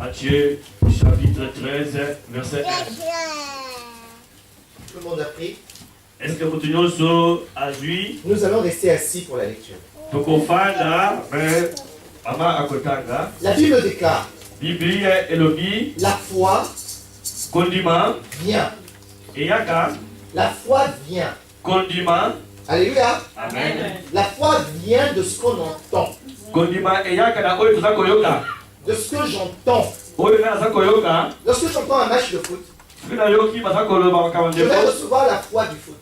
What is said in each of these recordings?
Matthieu chapitre 13, verset 1. Tout le monde a pris. Est-ce que vous avez Nous allons rester assis pour la lecture. La Bible déclare la foi vient. La foi vient. Alléluia. Amen. La foi vient de ce qu'on entend. De ce que j'entends. Lorsque j'entends un match de foot, je vais recevoir la foi du foot.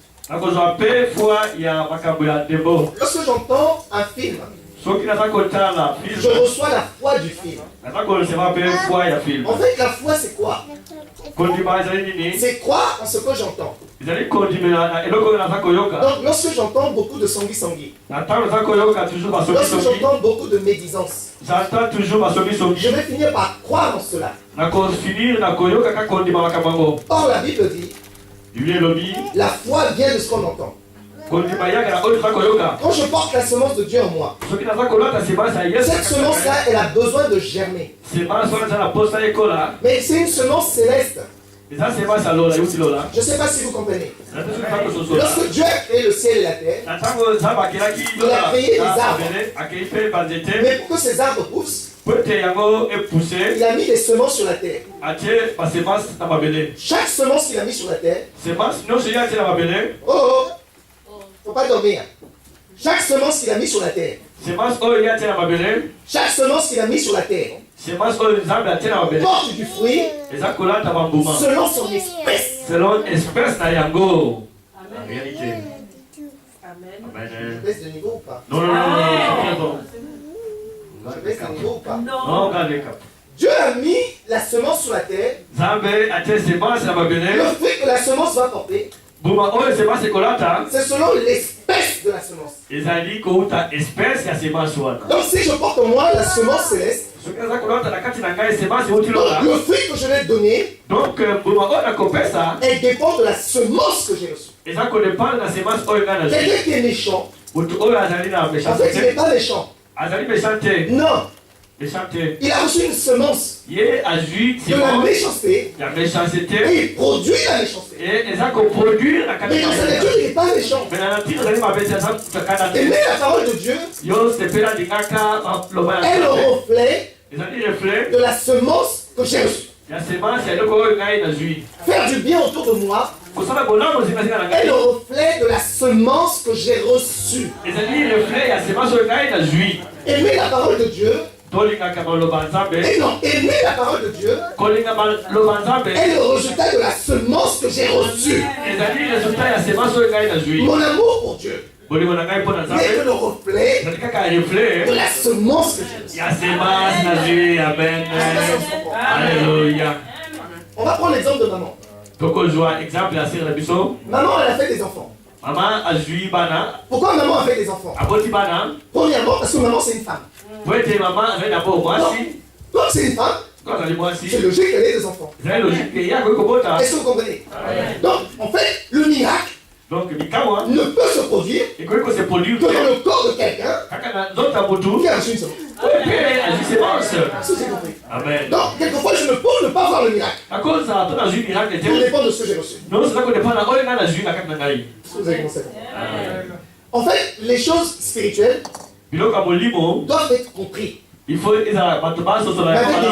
Lorsque j'entends un film, je reçois la foi du film. En fait, la foi, c'est quoi? C'est croire en ce que j'entends. Donc, lorsque j'entends beaucoup de sangui-sangui, lorsque j'entends beaucoup de médisance, je vais finir par croire en cela. Or, la Bible dit, la foi vient de ce qu'on entend. Quand je porte la semence de Dieu en moi, cette semence-là, elle a besoin de germer. Mais c'est une semence céleste. Je ne sais pas si vous comprenez. Lorsque Dieu a créé le ciel et la terre, il a créé des arbres. Mais pour que ces arbres poussent, il a mis des semences sur la terre. Chaque semence qu'il a mis sur la terre, faut pas dormir. Chaque semence qu'il a mis sur la terre, chaque semence qu'il a mis sur la terre, porte du fruit selon son espèce. Selon espèce na yango. Amen. Amen. Je baisse de niveau ou pas? Non, non, non, non. Je baisse de niveau ou pas? Non, Dieu a mis la semence sur la terre. Le fruit que la semence va porter, c'est selon l'espèce de la semence. Donc si je porte en moi la semence céleste, le fruit que je vais donner, elle dépend de la semence que j'ai reçue. Quelqu'un qui est méchant, en fait il n'est pas méchant. Non. Il a reçu une semence de la méchanceté et il produit la méchanceté. Mais dans sa nature, il n'est pas méchant. Aimer la parole de Dieu est le reflet de la semence que j'ai reçue. Faire du bien autour de moi est le reflet de la semence que j'ai reçue. Aimer la parole de Dieu, et non, aimer la parole de Dieu est le résultat de la semence que j'ai reçue. Mon amour pour Dieu n'est que le reflet de la semence que j'ai reçue. Amen. Alléluia. On va prendre l'exemple de maman. Maman, elle a fait des enfants. Pourquoi maman a fait des enfants? Premièrement, parce que maman c'est une femme. Donc c'est une femme, c'est logique qu'elle ait des enfants. Est-ce que vous comprenez? Donc en fait, le miracle ne peut se produire que dans le corps de quelqu'un qui a reçu une semence. Est-ce que j'ai compris? Donc quelquefois je ne peux ne pas voir le miracle. Tout dépend de ce que j'ai reçu. Est-ce que vous avez commencé à comprendre? En fait, les choses spirituelles doivent être comprises. Avec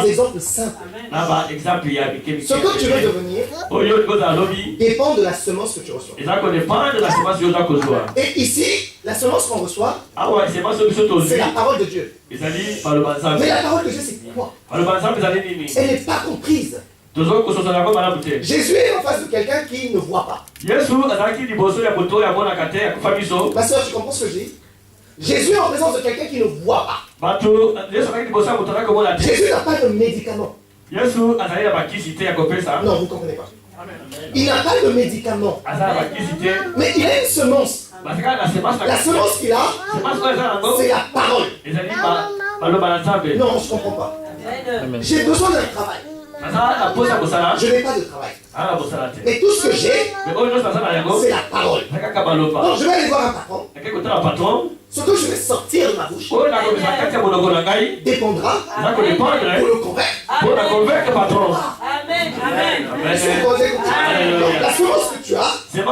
des exemples simples. Ce que tu veux devenir dépend de la semence que tu reçois. Et ici, la semence qu'on reçoit, c'est la parole de Dieu. Mais la parole de Dieu, c'est quoi? Elle n'est pas comprise. Jésus est en face de quelqu'un qui ne voit pas. Ma soeur, tu comprends ce que je dis? Jésus est en présence de quelqu'un qui ne voit pas. Jésus n'a pas de médicament. Non, vous ne comprenez pas. Il n'a pas de médicament. Mais il a une semence. La semence qu'il a, c'est la parole. Non, je ne comprends pas. J'ai besoin d'un travail. Je n'ai pas de travail. Mais tout ce que j'ai, c'est la parole. Donc je vais aller voir un patron. Ce que je vais sortir de ma bouche dépendra pour le convaincre Pour la convaincre le patron. Amen. Amen. Donc la semence que tu as, c'est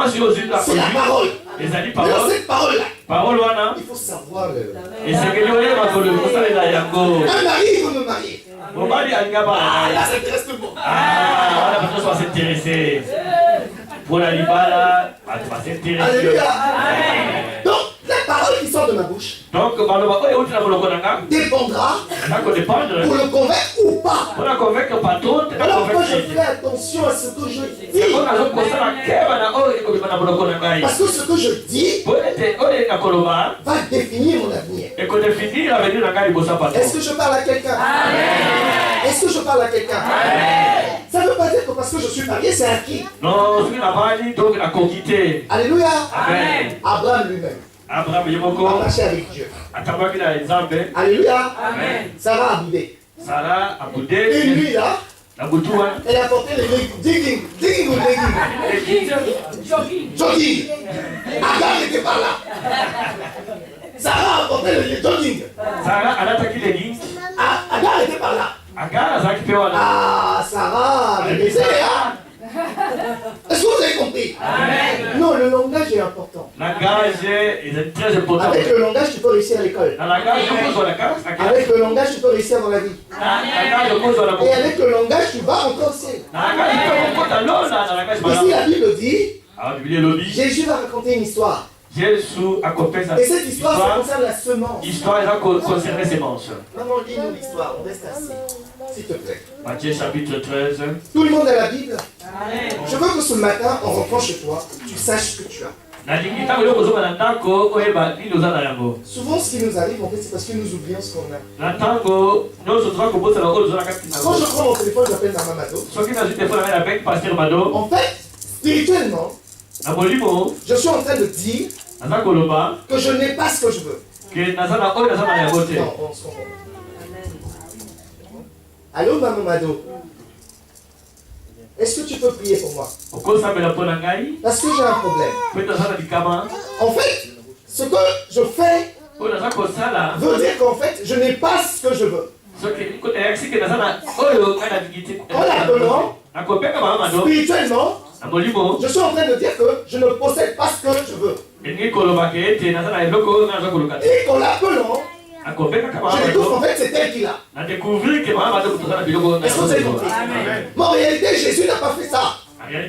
la parole. Dans cette parole-là, il faut savoir le. Un mari veut me marier. Ah, là, ça intéresse tout le monde. Ah, la personne va s'intéresser. Pour la libala, tu vas s'intéresser. Alléluia. Donc, la parole qui sort de ma bouche dépendra pour le convaincre ou pas. Alors, moi, je fais attention à ce que je dis. Parce que ce que je dis va définir mon avenir. Est-ce que je parle à quelqu'un? Est-ce que je parle à quelqu'un? Ça ne veut pas dire que parce que je suis marié, c'est acquis. Non, Alléluia. Amen. Abraham lui-même a marché avec Dieu. Alléluia. Amen. Sarah a boudé. Une nuit là, elle a porté le digging ou legging. Jogging. Agar n'était pas là. Sarah a porté le jogging. Agar n'était pas là. Ah, Sarah, mais baisé, hein? Est-ce que vous avez compris? Amen. Non, le langage est important. Langage est très important. Avec le langage, tu peux réussir à l'école. Avec le langage, tu peux réussir dans la vie. Et avec le langage, tu vas rentrer au ciel. Ici, la Bible dit, Jésus va raconter une histoire. Et cette histoire, ça concerne la semence. Maman, lis-nous l'histoire, on reste assis. S'il te plaît. Matthieu chapitre 13. Tout le monde a la Bible. Amen. Je veux que ce matin, en rentrant chez toi, tu saches ce que tu as. Souvent, ce qui nous arrive, en fait, c'est parce que nous oublions ce qu'on a. Quand je prends mon téléphone, j'appelle Maman Mado. En fait, spirituellement, je suis en train de dire que je n'ai pas ce que je veux. Non, on se comprend. Allô, Maman Mado. Est-ce que tu peux prier pour moi? Parce que j'ai un problème. En fait, ce que je fais veut dire qu'en fait, je n'ai pas ce que je veux. En l'appelant, spirituellement, je suis en train de dire que je ne possède pas ce que je veux. Et qu'en l'appelant, je découvre qu'en fait c'est elle qui l'a. Est-ce que vous avez compris? Mais en réalité, Jésus n'a pas fait ça. La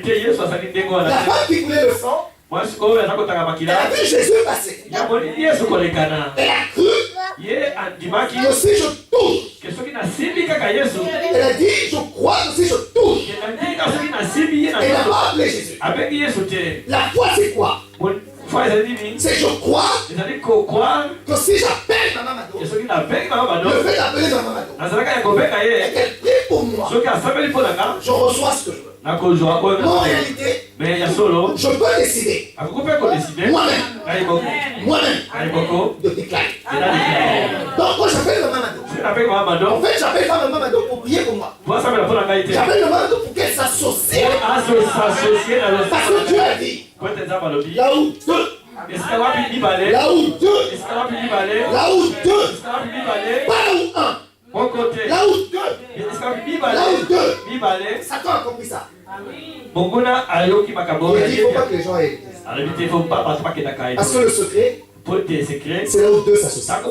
femme qui coulait le sang, elle a vu Jésus passer. Elle a cru que si je touche, elle a dit, je crois que si je touche, elle n'a pas appelé Jésus. La foi, c'est quoi? C'est je crois que si j'appelle Maman Mado, le fait d'appeler Maman Mado, et qu'elle prie pour moi, je reçois ce que je veux. En réalité, je peux décider moi-même de déclarer. Donc quand j'appelle Maman Mado, en fait j'appelle Maman Mado pour prier pour moi. J'appelle Maman Mado pour qu'elle s'associe. Parce que Dieu a dit, là où deux, pas là où un. Là où deux, Satan a compris ça. Il a dit, il ne faut pas que les gens aient l'église. Parce que le secret, c'est là où deux s'associent.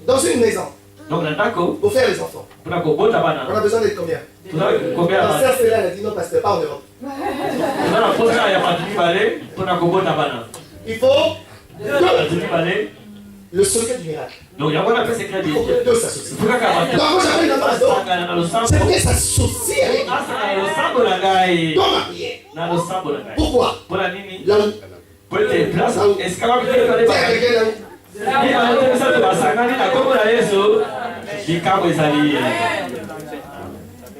Dans une maison, pour faire les enfants, on a besoin d'être combien? La sœur Céline a dit non, pasteur, pas en Europe. Il faut le secret du miracle. Il faut que deux s'associent. Donc quand j'appelle Maman Mado, c'est pour qu'elle s'associe avec dans ma prière. Pourquoi? Là où? Est-ce qu'il y a quelqu'un là où?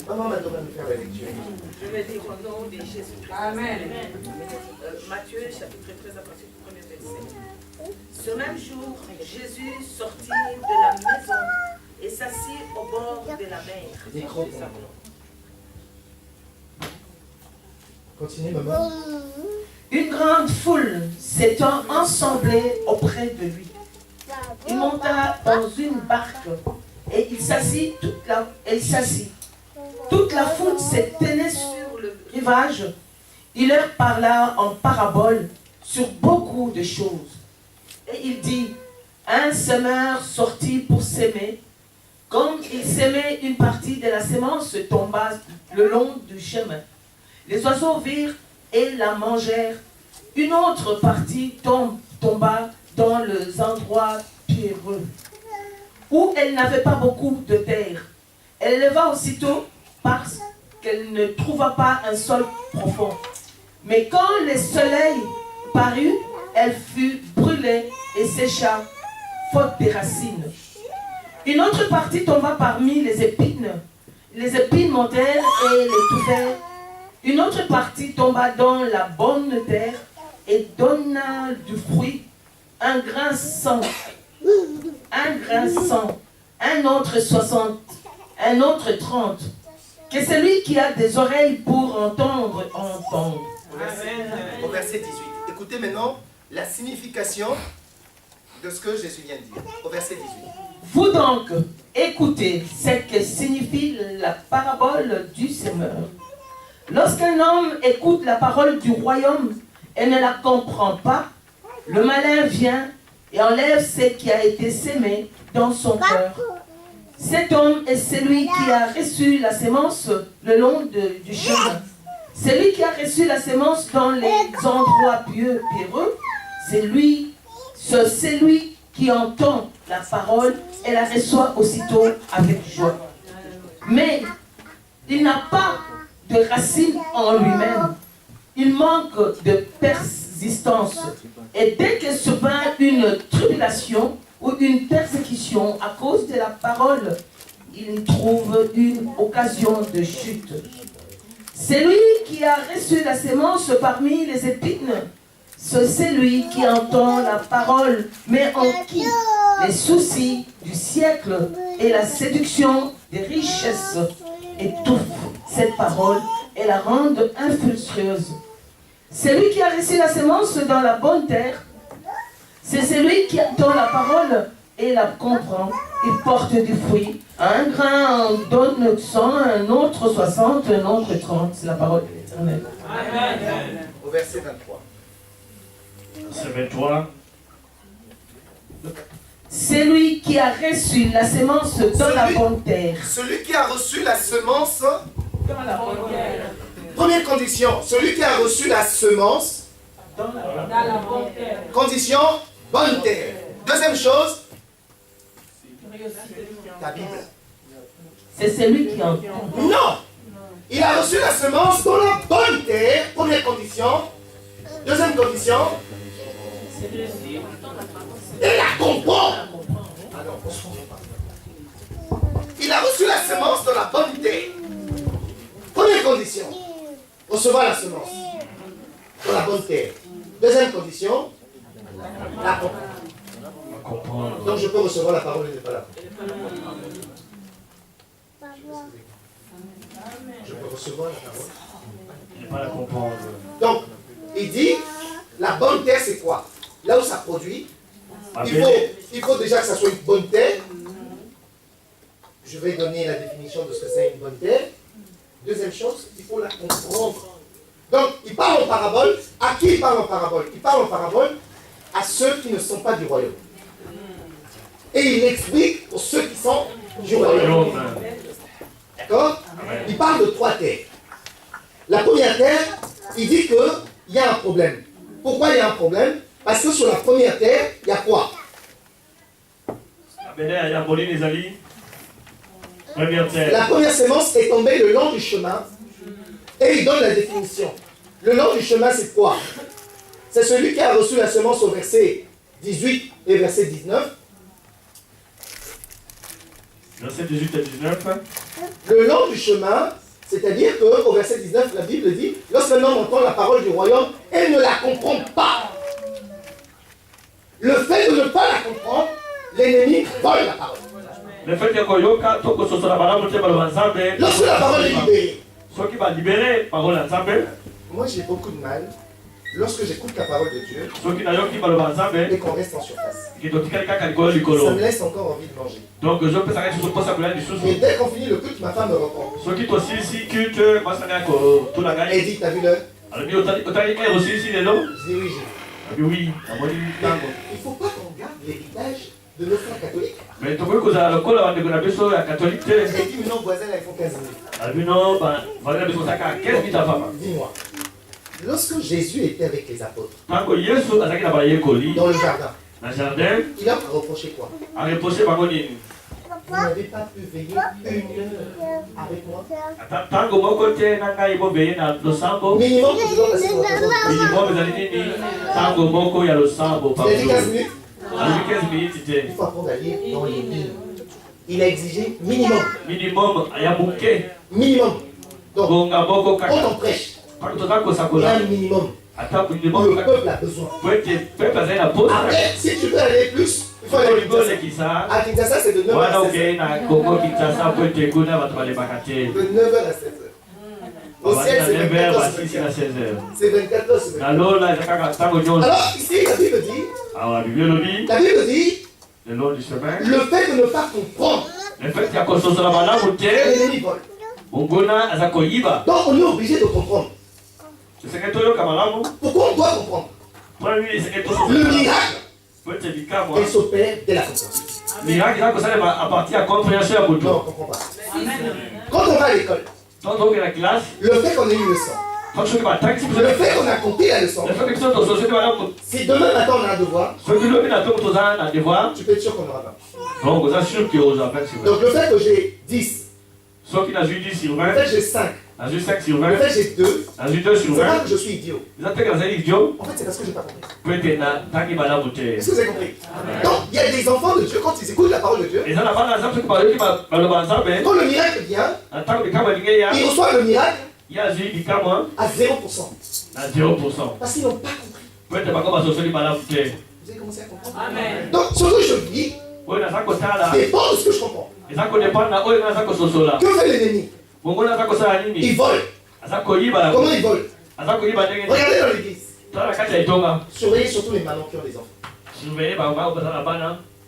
Maman Mado va nous faire la lecture. Je vais dire au nom de Jésus. Amen. Matthieu chapitre 13 à partir du premier verset. Ce même jour, Jésus sortit de la maison et s'assit au bord de la mer. Continuez, maman. Une grande foule s'étant assemblée auprès de lui. Il monta dans une barque Et il s'assit, toute la foule s'est tenue sur le rivage. Il leur parla en parabole sur beaucoup de choses. Et il dit, un semeur sortit pour s'aimer. Comme il s'aimait, une partie de la sémence tomba le long du chemin. Les oiseaux virent et la mangèrent. Une autre partie tomba dans les endroits pierreux, où elle n'avait pas beaucoup de terre. Elle leva aussitôt parce qu'elle ne trouva pas un sol profond. Mais quand le soleil parut, elle fut brûlée et sécha, faute des racines. Une autre partie tomba parmi les épines. Les épines montèrent et les étouffèrent. Une autre partie tomba dans la bonne terre et donna du fruit, un grain 100, un autre 60, un autre 30. Que celui qui a des oreilles pour entendre, entende. Au verset 18. Écoutez maintenant la signification de ce que Jésus vient de dire. Au verset 18. Vous donc, écoutez ce que signifie la parabole du semeur. Lorsqu'un homme écoute la parole du royaume et ne la comprend pas, le malin vient et enlève ce qui a été sémé dans son cœur. Cet homme est celui qui a reçu la sémence le long du chemin. Celui qui a reçu la sémence dans les endroits pierreux, c'est lui qui entend la parole et la reçoit aussitôt avec joie. Mais il n'a pas de racine en lui-même. Il manque de persistance. Et dès que survient une tribulation ou une persécution à cause de la parole, il trouve une occasion de chute. Celui qui a reçu la sémence parmi les épines, c'est celui qui entend la parole, mais en qui les soucis du siècle et la séduction des richesses étouffent cette parole et la rendent infructueuse. Celui qui a reçu la sémence dans la bonne terre, c'est celui qui entend la parole et la comprend. Il porte du fruit. Un grain en donne 100, un autre 60, un autre 30. C'est la parole de l'Éternel. Amen. Au verset 23. Verset 23. Celui qui a reçu la sémence dans la bonne terre. Celui qui a reçu la semence dans la bonne terre. Première condition, celui qui a reçu la semence dans la bonne terre. Condition, bonne terre. Deuxième chose, ta Bible. C'est celui qui entend. Non! Il a reçu la semence dans la bonne terre. Première condition. Deuxième condition. Il la comprend. Il a reçu la semence dans la bonne terre. Première condition. Recevoir la semence dans la bonne terre. Deuxième condition. La comprendre. Donc je peux recevoir la parole et ne pas la comprendre. Je peux recevoir la parole. Et pas la comprendre. Donc, il dit, la bonne terre c'est quoi? Là où ça produit, il faut déjà que ça soit une bonne terre. Je vais donner la définition de ce que c'est une bonne terre. Deuxième chose, il faut la comprendre. Donc, il parle en parabole. À qui il parle en parabole? Il parle en parabole à ceux qui ne sont pas du royaume. Et il explique pour ceux qui sont du royaume. D'accord? Il parle de 3 terres. La première terre, il dit qu'il y a un problème. Pourquoi il y a un problème? Parce que sur la première terre, il y a quoi? La première sémence est tombée le long du chemin et il donne la définition. Le long du chemin, c'est quoi? C'est celui qui a reçu la semence au verset 18 et verset 19. Verset 18 et 19. Le long du chemin, c'est-à-dire qu'au verset 19, la Bible dit, lorsqu'un homme entend la parole du royaume et ne la comprend pas, le fait de ne pas la comprendre, l'ennemi vole la parole. Lorsque la parole est libérée, moi j'ai beaucoup de mal lorsque j'écoute la parole de Dieu et qu'on reste en surface, ça me laisse encore envie de manger. Et dès qu'on finit le culte, ma femme me reprend. Elle dit, t'as vu l'heure? Je dis oui, j'ai vu. Oui. Il ne faut pas qu'on garde l'héritage de nos frères catholiques. Mais tu veux que Elle dit, mais non, voisins, là, ils font 15 minutes. Dis-moi, lorsque Jésus était avec les apôtres, dans le jardin, il a reproché quoi? Vous n'avez pas pu veiller 1 heure avec moi? Minimum, je dois passer votre temps. Il a dit 15 minutes. Il faut apprendre à lire dans les lignes. Il a exigé minimum. Minimum. Donc, quand on prêche, il y a un minimum. Le peuple a besoin. Après, si tu veux aller plus, il faut aller à Kinshasa, c'est de 9h à 16h. De 9h à 16h. Au ciel, c'est 24h. C'est 24h. Alors, ici, la Bible dit, le long du chemin, le fait de ne pas comprendre, l'ennemi vole. Donc, on est obligé de comprendre. Pourquoi on doit comprendre? Le miracle, il s'opère dès la compréhension. Non, on ne comprend pas. Quand on va à l'école, le fait qu'on ait une leçon, le fait qu'on a compris la leçon, si demain matin on a un devoir, tu peux être sûr qu'on n'aura pas. Donc le fait que j'ai 10, le fait que j'ai 5, le fait que j'ai 2, c'est pas que je suis idiot. En fait, c'est parce que je n'ai pas compris. Est-ce que vous avez compris? Donc, il y a des enfants de Dieu, quand ils écoutent la parole de Dieu, quand le miracle vient, ils reçoivent le miracle à 0%. Parce qu'ils n'ont pas compris. Vous avez commencé à comprendre? Amen. Donc, ce que je dis dépend de ce que je comprends. Que fait l'ennemi? Il vole. Comment il vole? Regardez dans l'église. Surveillez surtout les mamans qui ont des enfants.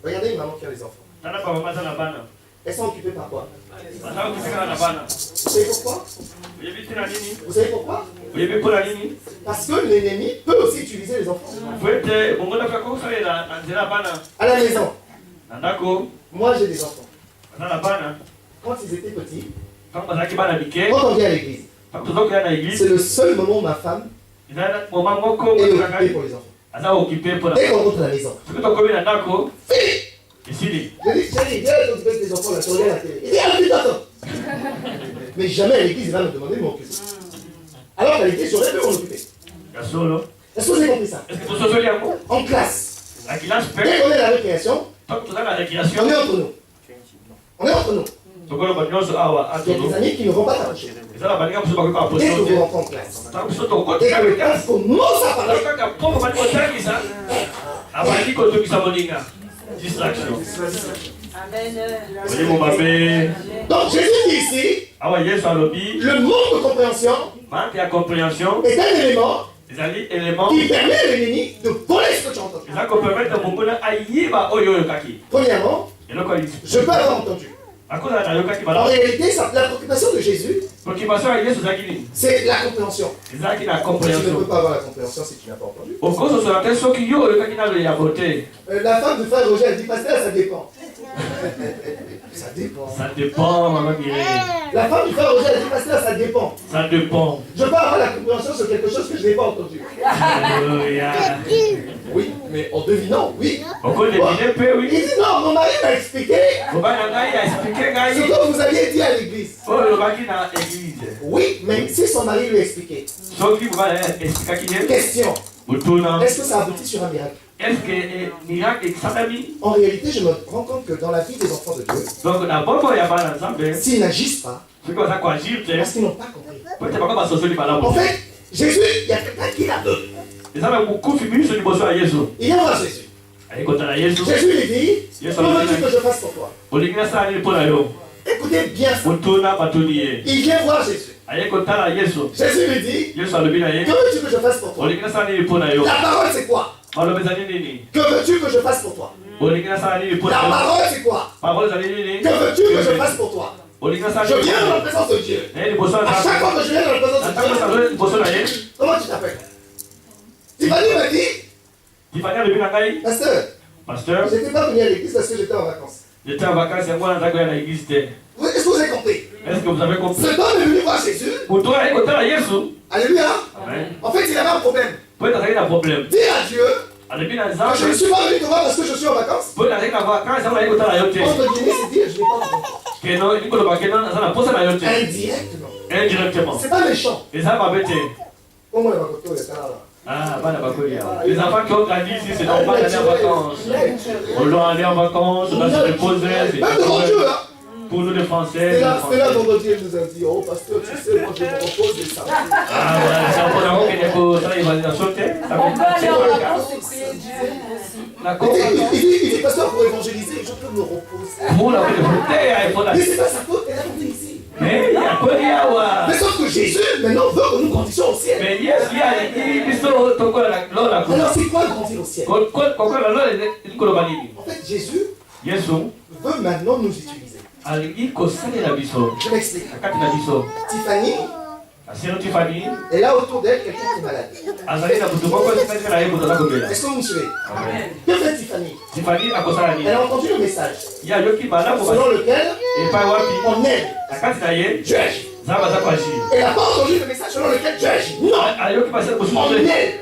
Regardez les mamans qui ont des enfants. Elles sont occupées par quoi? Vous savez pourquoi? Vous savez pourquoi? Parce que l'ennemi peut aussi utiliser les enfants. À la maison, moi j'ai des enfants. Quand ils étaient petits, quand on vient à l'église, c'est le seul moment où ma femme est occupée pour les enfants. Dès qu'on rentre à la maison, Philippe, j'ai dit, viens t'occuper de tes enfants là, tu regardes la télé. Il dit, ah, putain, attends. Mais jamais à l'église, il va me demander de m'occuper. Alors qu'à l'église, j'aurais pu m'en occuper. Est-ce que vous avez compris ça? En classe, dès qu'on est à la récréation, on est entre nous. On est entre nous. Il y a des amis qui ne vont pas t'approcher. Dès que vous rentrez en classe, dès que le classe commence à parler, distraction. Donc Jésus dit ici, le manque de compréhension est un élément qui permet à l'ennemi de voler ce que tu as entendu. Premièrement, je peux avoir entendu. En réalité, la préoccupation de Jésus, c'est la compréhension. Tu ne peux pas avoir la compréhension si tu n'as pas entendu. La femme de frère Roger, elle dit, pasteur, ça dépend. Ça dépend. Ça dépend, maman Mireille. La femme du frère Roger, elle dit, pasteur, ça dépend. Ça dépend. Je peux avoir la compréhension sur quelque chose que je n'ai pas entendu. Oui, mais en devinant, oui. On peut deviner peu, oui. Il dit non, mon mari m'a expliqué ce que vous aviez dit à l'église. Oui, mais si son mari lui a expliqué. Question. Est-ce que ça aboutit sur un miracle? En réalité, je me rends compte que dans la vie des enfants de Dieu, s'ils n'agissent pas, parce qu'ils n'ont pas compris. En fait, Jésus, il y a quelqu'un qui l'a vu. Il vient voir Jésus. Jésus lui dit, comment veux-tu que je fasse pour toi? Écoutez bien ça. Il vient voir Jésus. Jésus lui dit, que veux-tu que je fasse pour toi? La parole c'est quoi? Que veux-tu que je fasse pour toi? La parole c'est quoi? Que veux-tu que je fasse pour toi? Je viens dans la présence de Dieu. À chaque fois que je viens dans la présence de Dieu, comment tu t'appelles? Tiffany m'a dit, Pasteur, je n'étais pas venu à l'église parce que j'étais en vacances. J'étais en vacances, c'est moi dans la église. Est-ce que vous avez compris? Est-ce que vous avez compris? Cet homme est venu voir Jésus. Alléluia. En fait, il avait un problème. Dis à Dieu que je ne suis pas venu te voir parce que je suis en vacances. Entre guillemets, c'est dire je n'ai pas compris. Indirectement. C'est pas méchant. Comment il va compter le cas là? Les enfants qui ont grandi ici, c'est normal d'aller en vacances. On doit aller en vacances, on doit se reposer. Même devant Dieu, hein? Pour nous les Français. C'est là vendredi, il nous a dit, oh pasteur, tu sais, moi je me repose et ça. Ah voilà, c'est un peu là qu'il faut ça, il va sauter. Il dit, pasteur, pour évangéliser, je peux me reposer. Pour la il faut la. Mais c'est pas sa faute, elle a compris ici. Mais il y a quoi dire? Mais sauf que Jésus, maintenant, veut que nous grandissions au ciel. Mais yes, il y a alors c'est quoi grandir au ciel? En fait, Jésus veut maintenant nous utiliser. Je m'explique. Tiffany, et là autour d'elle, quelqu'un qui est malade. Est-ce que vous me suivez? Que fait Tiffany? Elle a entendu le message selon lequel on aide. Dieu agit. Elle n'a pas entendu le message selon lequel Dieu agit. Non. On aide.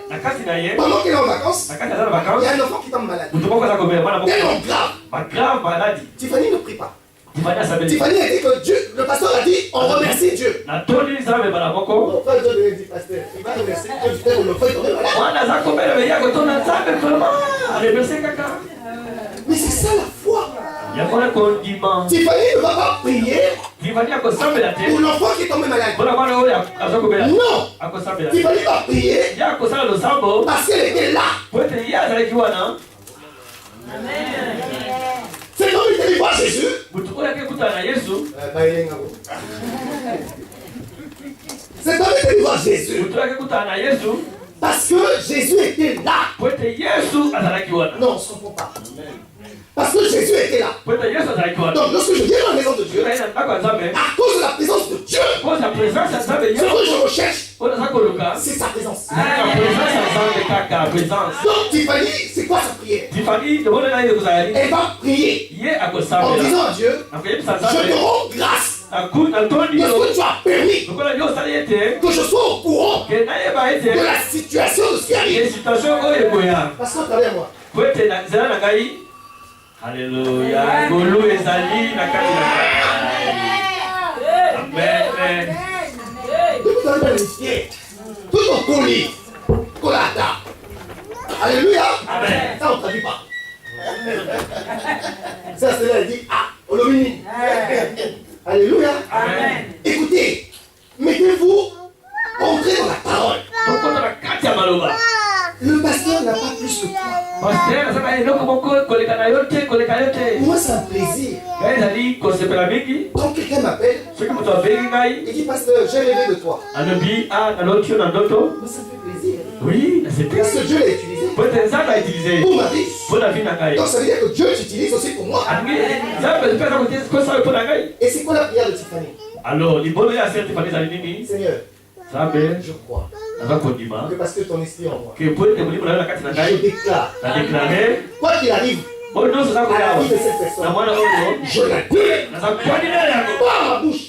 Pendant qu'elle est en vacances, il y a un enfant qui tombe malade. Tellement grave. Tiffany ne prie pas. Tiffany a dit que Dieu, le pasteur a dit, on remercie Dieu. Pourquoi Dieu lui dit pasteur? Il va remercier Dieu du fait que le frère est tombé malade. Mais c'est ça la foi. Tiffany ne va pas prier pour l'enfant qui est tombé malade. Non. Tiffany va prier parce qu'elle était là. C'est comme il était voir Jésus. C'est comme il était voir Jésus. Parce que Jésus était là. Non, on ne se comprend pas. Parce que Jésus était là. Donc lorsque je viens dans la maison de Dieu, à cause de la présence de Dieu, ce que je recherche, c'est sa présence. Donc Tiffany, c'est quoi sa prière? Elle va prier en disant à Dieu, je te rends grâce parce que tu as permis que je sois au courant de la situation de ce qui arrive. Parce que travers moi. Alléluia. Golo ezali na kati na Amen. Tout au colis, colata. Alléluia. Amen. Ça on ne traduit pas. Ça c'est là, il dit, ah, Olomini. Alléluia. Amen. Écoutez, mettez-vous, entrez dans la parole. Donc on a la carte à Maloba. Le pasteur n'a pas plus que toi. Moi, c'est un plaisir. Quand quelqu'un m'appelle, il dit, pasteur, j'ai rêvé de toi. Mais ça me fait plaisir. Oui, parce que Dieu l'a utilisé pour ma vie. Donc ça veut dire que Dieu t'utilise aussi pour moi. Et c'est quoi la prière de Tiffany? Alors, Seigneur, je crois que parce que ton esprit en moi, je déclare, quoi qu'il arrive, à la vie de cette personne, je la guéris par ma bouche.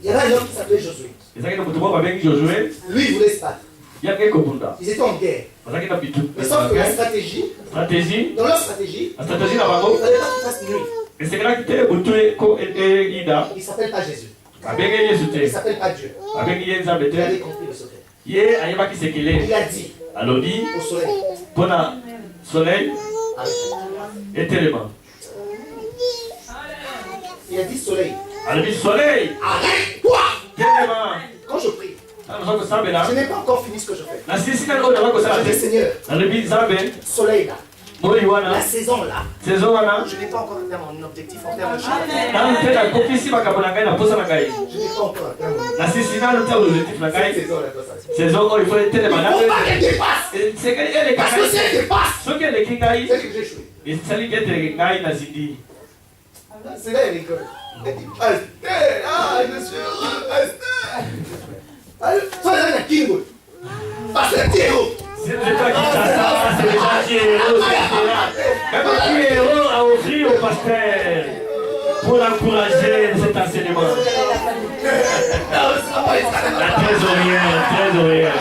Il y avait un homme qui s'appelait Josué. Lui, il voulait se battre. Ils étaient en guerre. Mais sauf que la stratégie, dans leur stratégie, il ne fallait pas qu'ils fassent nuit. Il ne s'appelle pas Jésus. Il ne s'appelle pas Dieu. Il avait compris le secret. Il a dit au soleil, il a dit soleil, arrête-toi. Quand je prie, je n'ai pas encore fini ce que je fais. Je dis Seigneur, soleil là, La saison là, je n'ai pas encore atteint mon objectif en termes de choses. Je n'ai pas encore atteint mon objectif. Cette saison là, il faut pas qu'elle dépasse. Parce que si elle dépasse, c'est que j'ai échoué. C'est là elle rigole. Elle dit, je suis heureux, toi là, il y a Kingo. Parce que t'es héros. C'est toi qui t'as ça, c'est déjà qui est héros. Même qui est héros a offert au pasteur pour l'encourager cet enseignement. La trésorière.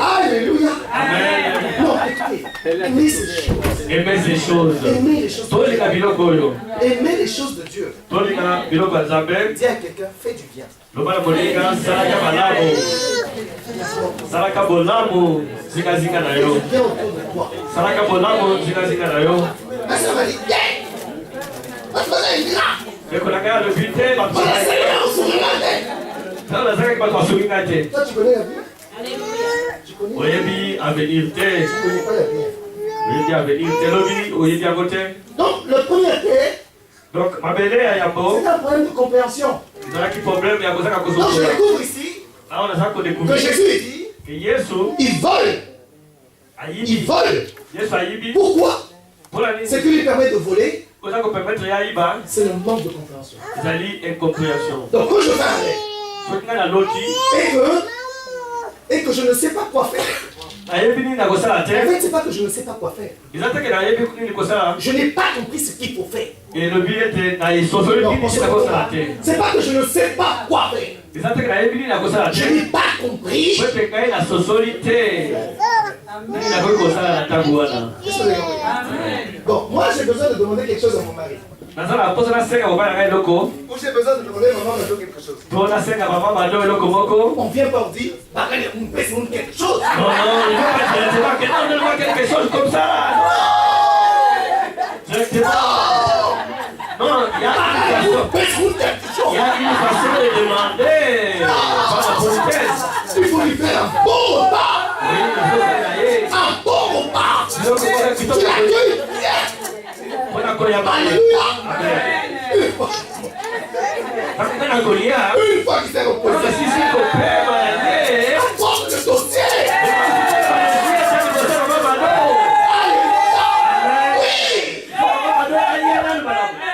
Alléluia. Amen. Non, écoutez, aimez ces choses. Aimer ces choses. Aimez les choses de Dieu. Aimez les choses de Dieu. Dis à quelqu'un, fais du bien. Salaka bolamu zika zika na yo. Salaka bolamu zika zika na yo. Eko na kaya le butin ba. Ça la zaka ba kwa sukinga te. Toi tu connais la Bible? Oyebi avenir te. Tu connais pas la Bible? Oyebi avenir te lobi oyebi agote. Donc le premier thé, donc mabele ya yambo. c'est un problème de compréhension. Ils ont un problème il y a besoin de Donc je découvre ici que Jésus dit il vole. Il vole. Pourquoi? Ce qui lui permet de voler, c'est le manque de compréhension. Donc quand je parle et que je ne sais pas quoi faire, en fait, c'est pas que je ne sais pas quoi faire. Je n'ai pas compris ce qu'il faut faire. Non, c'est pas que je ne sais pas quoi faire. Je n'ai pas compris. Bon, moi j'ai besoin de demander quelque chose à mon mari. Ou j'ai besoin de demander à maman de quelque chose. On vient pas dire, on peut quelque chose. Non, donne-moi quelque chose comme ça. Non, il y a une façon de demander. Il faut lui faire un bon repas. Un bon repas. Tu l'accueilles bien. Alléluia. Une fois qu'il s'est reposé, apporte le dossier.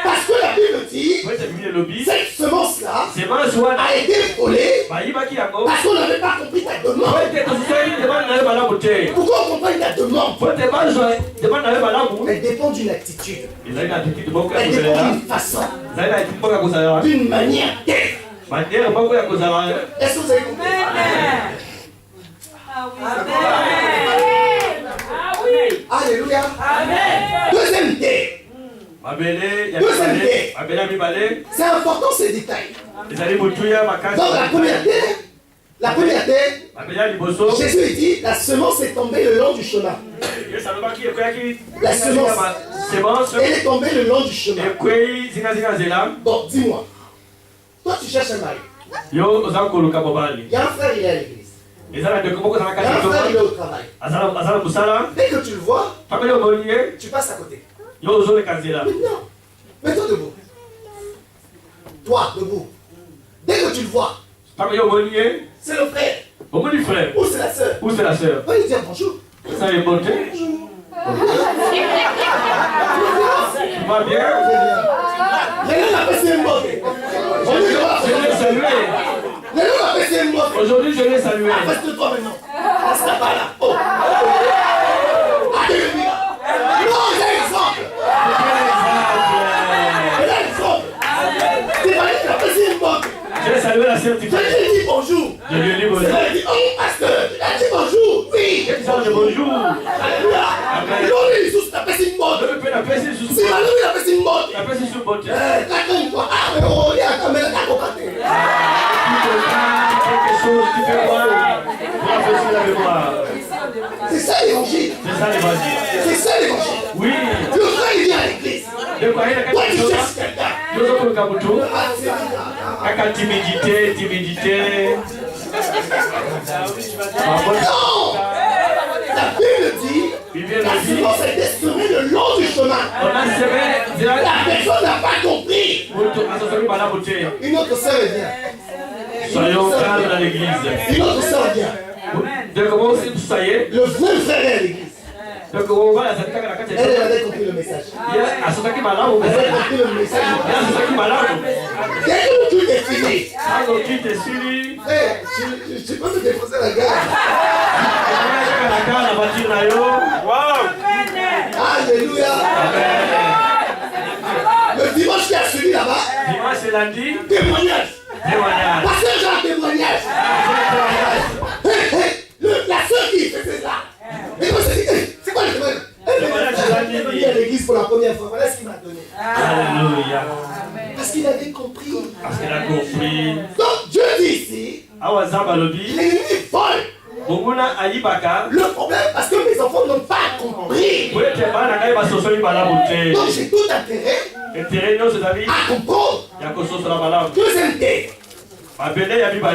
Parce que la Bible dit, cette semence-là a été volée parce qu'on n'avait pas compris ta demande. Pourquoi on comprend ta demande? Elle dépend d'une attitude. Elle dépend d'une façon, d'une manière d'être. Est-ce que vous avez compris? Alléluia. Deuxième thé. C'est important ces détails. Donc la première terre, Jésus dit la semence est tombée le long du chemin. La semence, elle est tombée le long du chemin. Bon, dis-moi, toi tu cherches un mari. Il y a un frère, il est à l'église. Il y a un frère, il est au travail. Dès que tu le vois, tu passes à côté. Maintenant, mets-toi debout. Toi, debout. Dès que tu le vois, c'est le frère. Ou c'est la soeur. Va lui dire bonjour. Ça est bon. Tu vas bien? Aujourd'hui, je l'ai salué. Reste-toi maintenant. Reste pas là. Oh. Alléluia. Non, j'ai l'exemple. Je l'ai salué la sœur. Je lui ai dit bonjour. Je lui ai dit bonjour. Je lui ai dit, oh pasteur, tu as dit bonjour. Oui. Je lui ai dit bonjour. Alléluia. Gloire Jésus, tu as passé une bonne. Je peux la passer sous C'est malheureux, il a passé une bonne. la passer sous bonne. Une fois. Ah, mais oh, il y a quand même la cocate. Quelque chose, tu fais quoi? Pour rafraîchir la mémoire. C'est ça l'évangile. C'est ça l'évangile. C'est ça l'évangile. Oui. Le frère, il vient à l'église. Toi, tu cherches quelqu'un. Kaka timidité. Non. La Bible dit La personne n'a pas compris. Une autre sœur vient. Soyons calmes dans l'église. Une autre sœur vient. Le vrai frère est à l'église. Elle avait compris le message. Elle avait compris le message. Dès que le culte est fini, frère, tu peux te déposer la gare. Alléluia. Le dimanche qui a suivi là-bas, témoignage. Pasteur Jean, témoignage. La soeur qui faisait ça. Mais moi, c'est quoi le témoignage? Elle est venue à l'église pour la première fois. Voilà ce qu'il m'a donné. Alléluia. Parce qu'il avait compris. Parce qu'il a compris. Donc Dieu dit ici, l'ennemi vole. Le problème, parce que mes enfants n'ont pas compris. Donc j'ai tout intérêt à comprendre. Deuxième thé.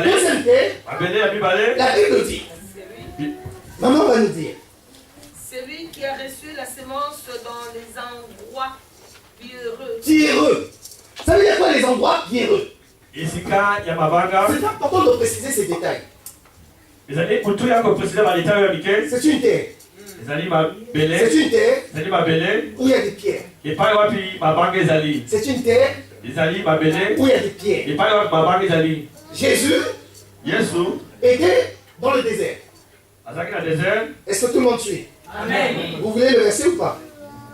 Deuxième thé. La Bible dit. Maman va nous dire. Celui qui a reçu la semence dans les endroits pierreux. Pierreux. Ça veut dire quoi les endroits pierreux? C'est important de préciser ces détails. C'est une terre. C'est une terre où il y a des pierres. C'est une terre où il y a des pierres. Jésus était dans le désert. Est-ce que tout le monde suit? Amen. Vous voulez le verset ou pas?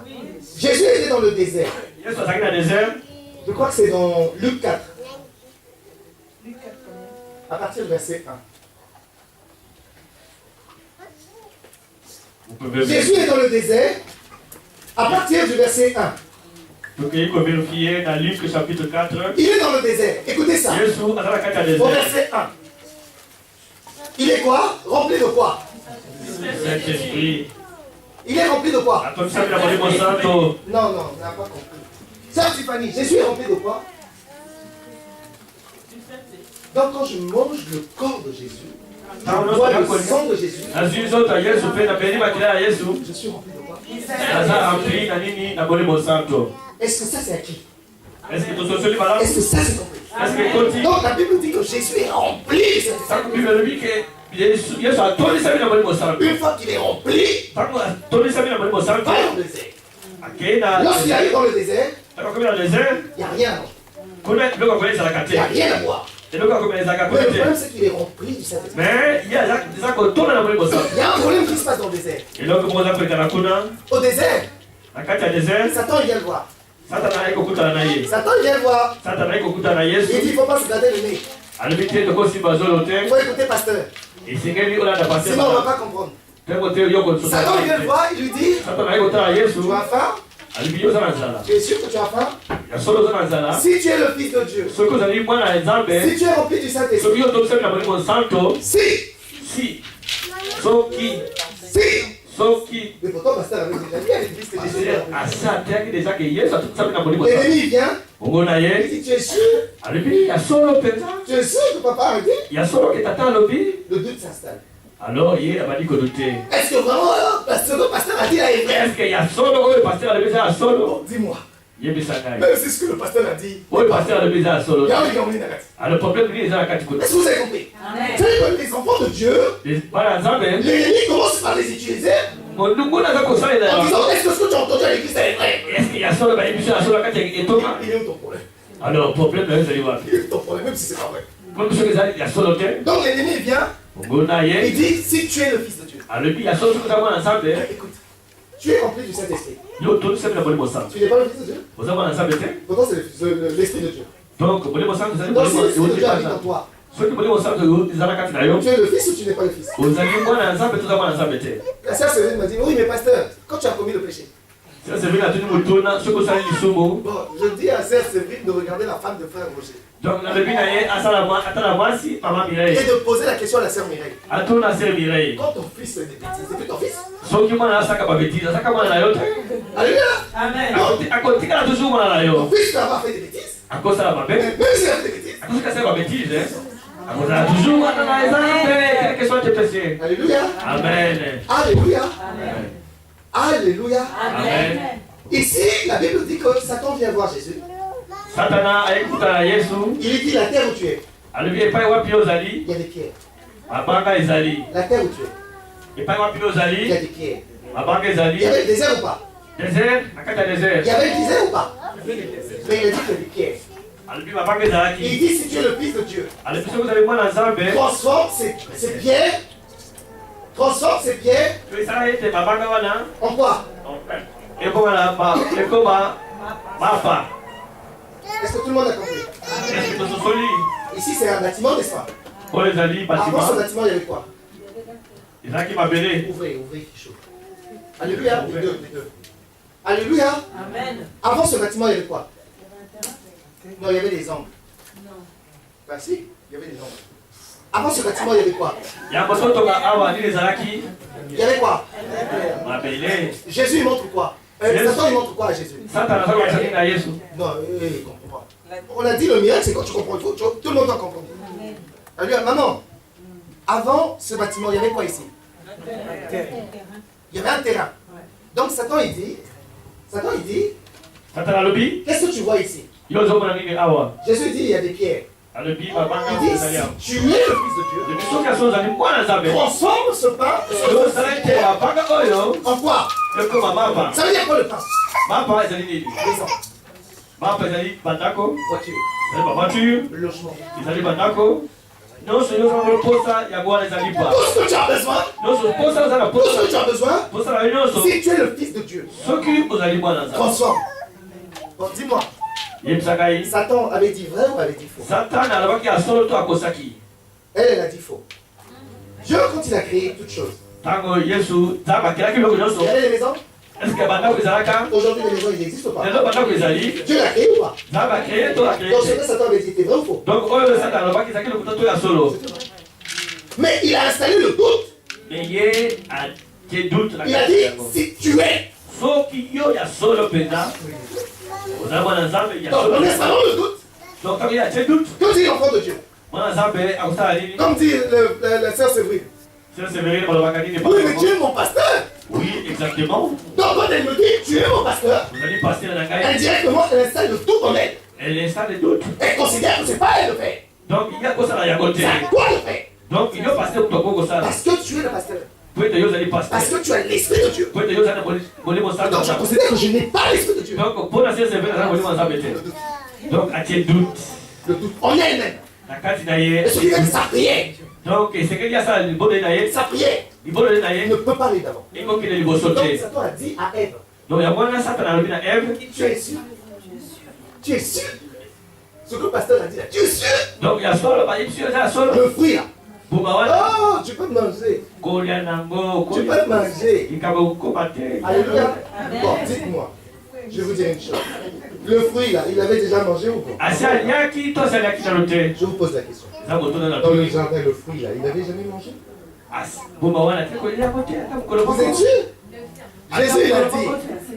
Oui. Jésus était dans le désert. Je crois que c'est dans Luc 4. À partir du verset 1. Jésus est dans le désert à partir du verset 1. Il est dans le désert. Écoutez ça. Au verset 1. Il est quoi? Rempli de quoi? Saint-Esprit. Il est rempli de quoi? Non, on n'a pas compris. Sœur Tiffany, Jésus est rempli de quoi? Donc quand je mange le corps de Jésus, je bois le sang de Jésus, je suis rempli de quoi? Est-ce que ça c'est acquis? Est-ce que ça c'est compris? Donc la Bible dit que Jésus est rempli. Une fois qu'il est rempli, pas dans le désert. Lorsqu'il arrive dans le désert, il n'y a rien à manger. Il n'y a rien à boire. Mais le problème c'est qu'il est rempli du Saint-Esprit. Il y a un problème qui se passe dans le désert. Au désert, Satan vient le voir. Satan vient le voir. Il dit il ne faut pas se gratter le nez. Il faut écouter pasteur. Sinon on ne va pas comprendre. Satan vient le voir, il lui dit tu as faim? Tu es sûr que tu as faim? Si tu es le fils de Dieu, si tu es rempli du Saint-Esprit, si. Mais pourtant, pasteur avait déjà dit à l'église que Jésus est rempli. L'ennemi vient, il dit tu es sûr? Tu es sûr que papa a dit? Le doute s'installe. Alors, il a dit que est-ce que vraiment ce que le pasteur a dit là est vrai? Est-ce qu'il y a solo, le pasteur a dit solo? Dis-moi. Même c'est ce que le pasteur a dit. Oui, le pasteur a dit solo. Alors, le problème, c'est est-ce que vous avez compris? Vous savez que les enfants de Dieu, l'ennemi commence par les utiliser en disant est-ce que ce que tu as entendu à l'église est vrai? Est-ce qu'il y a solo? Il est où ton problème? Alors, le problème, c'est il est où ton problème, même si c'est pas vrai. Donc, l'ennemi vient, il dit si tu es le fils de Dieu. Écoute, tu es rempli du Saint-Esprit. Tu n'es pas le fils de Dieu? Pourtant, c'est l'Esprit de Dieu. Donc, si l'Esprit de Dieu habite en toi, tu es le fils ou tu n'es pas le fils? La sœur Séverine m'a dit oui, mais pasteur, quand tu as commis le péché. Bon, je dis à sœur Séverine de regarder la femme de frère Roger. Et de poser la question à la sœur Mireille. Quand ton fils fait des bêtises, c'est plus ton fils? Alléluia. Amen. Ton fils n'a pas fait des bêtises. Même s'il a fait des bêtises. Alléluia. Amen. Alléluia. Alléluia. Amen. Ici, la Bible dit que Satan vient voir Jésus. Il lui dit la terre où tu es. Il y a des pierres. La terre où tu es. Il y a des pierres. Il y avait le désert ou pas? Il y avait le désert ou pas? Mais il a dit que des pierres. Il dit si tu es le fils de Dieu, transforme ces pierres. Transforme ces pierres en quoi? Est-ce que tout le monde a compris? Ici c'est un bâtiment, n'est-ce pas? Avant ce bâtiment, il y avait quoi? Ouvrez, chaud. Alléluia, les deux. Alléluia. Amen. Avant ce bâtiment, il y avait quoi? Non, il y avait des angles. Non. Ben si, il y avait des angles. Avant ce bâtiment, il y avait quoi? Il y avait quoi? Jésus, il montre quoi? Satan, il montre quoi à Jésus? Non, il comprend pas. On a dit le miracle, c'est quand tu comprends. Tout le monde doit comprendre. Alléluia. Maman, avant ce bâtiment, il y avait quoi ici? Il y avait un terrain. Donc Satan, il dit, qu'est-ce que tu vois ici? Jésus dit, il y a des pierres. Il dit, si tu es le Fils de Dieu, transforme ce pain en quoi? Ça veut dire quoi le pain? Voiture, logement. Tout ce que tu as besoin, si tu es le Fils de Dieu, transforme. Bon, dis-moi, Satan avait dit vrai ou avait dit faux? Elle a dit faux. Dieu, quand il a créé toutes choses, il y avait les maisons. Aujourd'hui, les maisons, ils n'existent pas. Dieu l'a créé ou pas? Donc, ce que Satan avait dit, c'était vrai ou faux? Mais il a installé le doute. Il a dit, si tu es. Donc, en installant le doute, que dit l'enfant de Dieu? Comme dit la sœur Séverine. Oui, mais tu es mon pasteur. Oui, exactement. Donc quand elle me dit, tu es mon pasteur, indirectement, elle installe le doute en elle. Elle installe le doute. Elle considère que c'est pas elle le fait. Donc il y a quoi ça à côté? C'est à toi le fait. Donc il y a pasteur pour toi ça. Parce que tu es le pasteur. Parce que tu as l'esprit de Dieu. Donc je considère que je n'ai pas l'esprit de Dieu. Donc à quel doute? Le doute en elle-même. Et ce qui fait que sa prière. Donc c'est qu'il y a ça, sa prière. Il ne peut pas aller d'avant. Donc Satan a dit à Ève. Donc il y a moins Satan a dit à Ève. Tu es sûr? Tu es sûr? Ce que le pasteur a dit là, tu es sûr? Donc il y a solo, le fruit là. Oh, tu peux manger. Tu peux manger. Alléluia. Bon, dites-moi. Je vais vous dire une chose. Le fruit là, il l'avait déjà mangé ou pas? Je vous pose la question. Dans le jardin, le fruit là, il n'avait jamais mangé? Vous êtes sûr?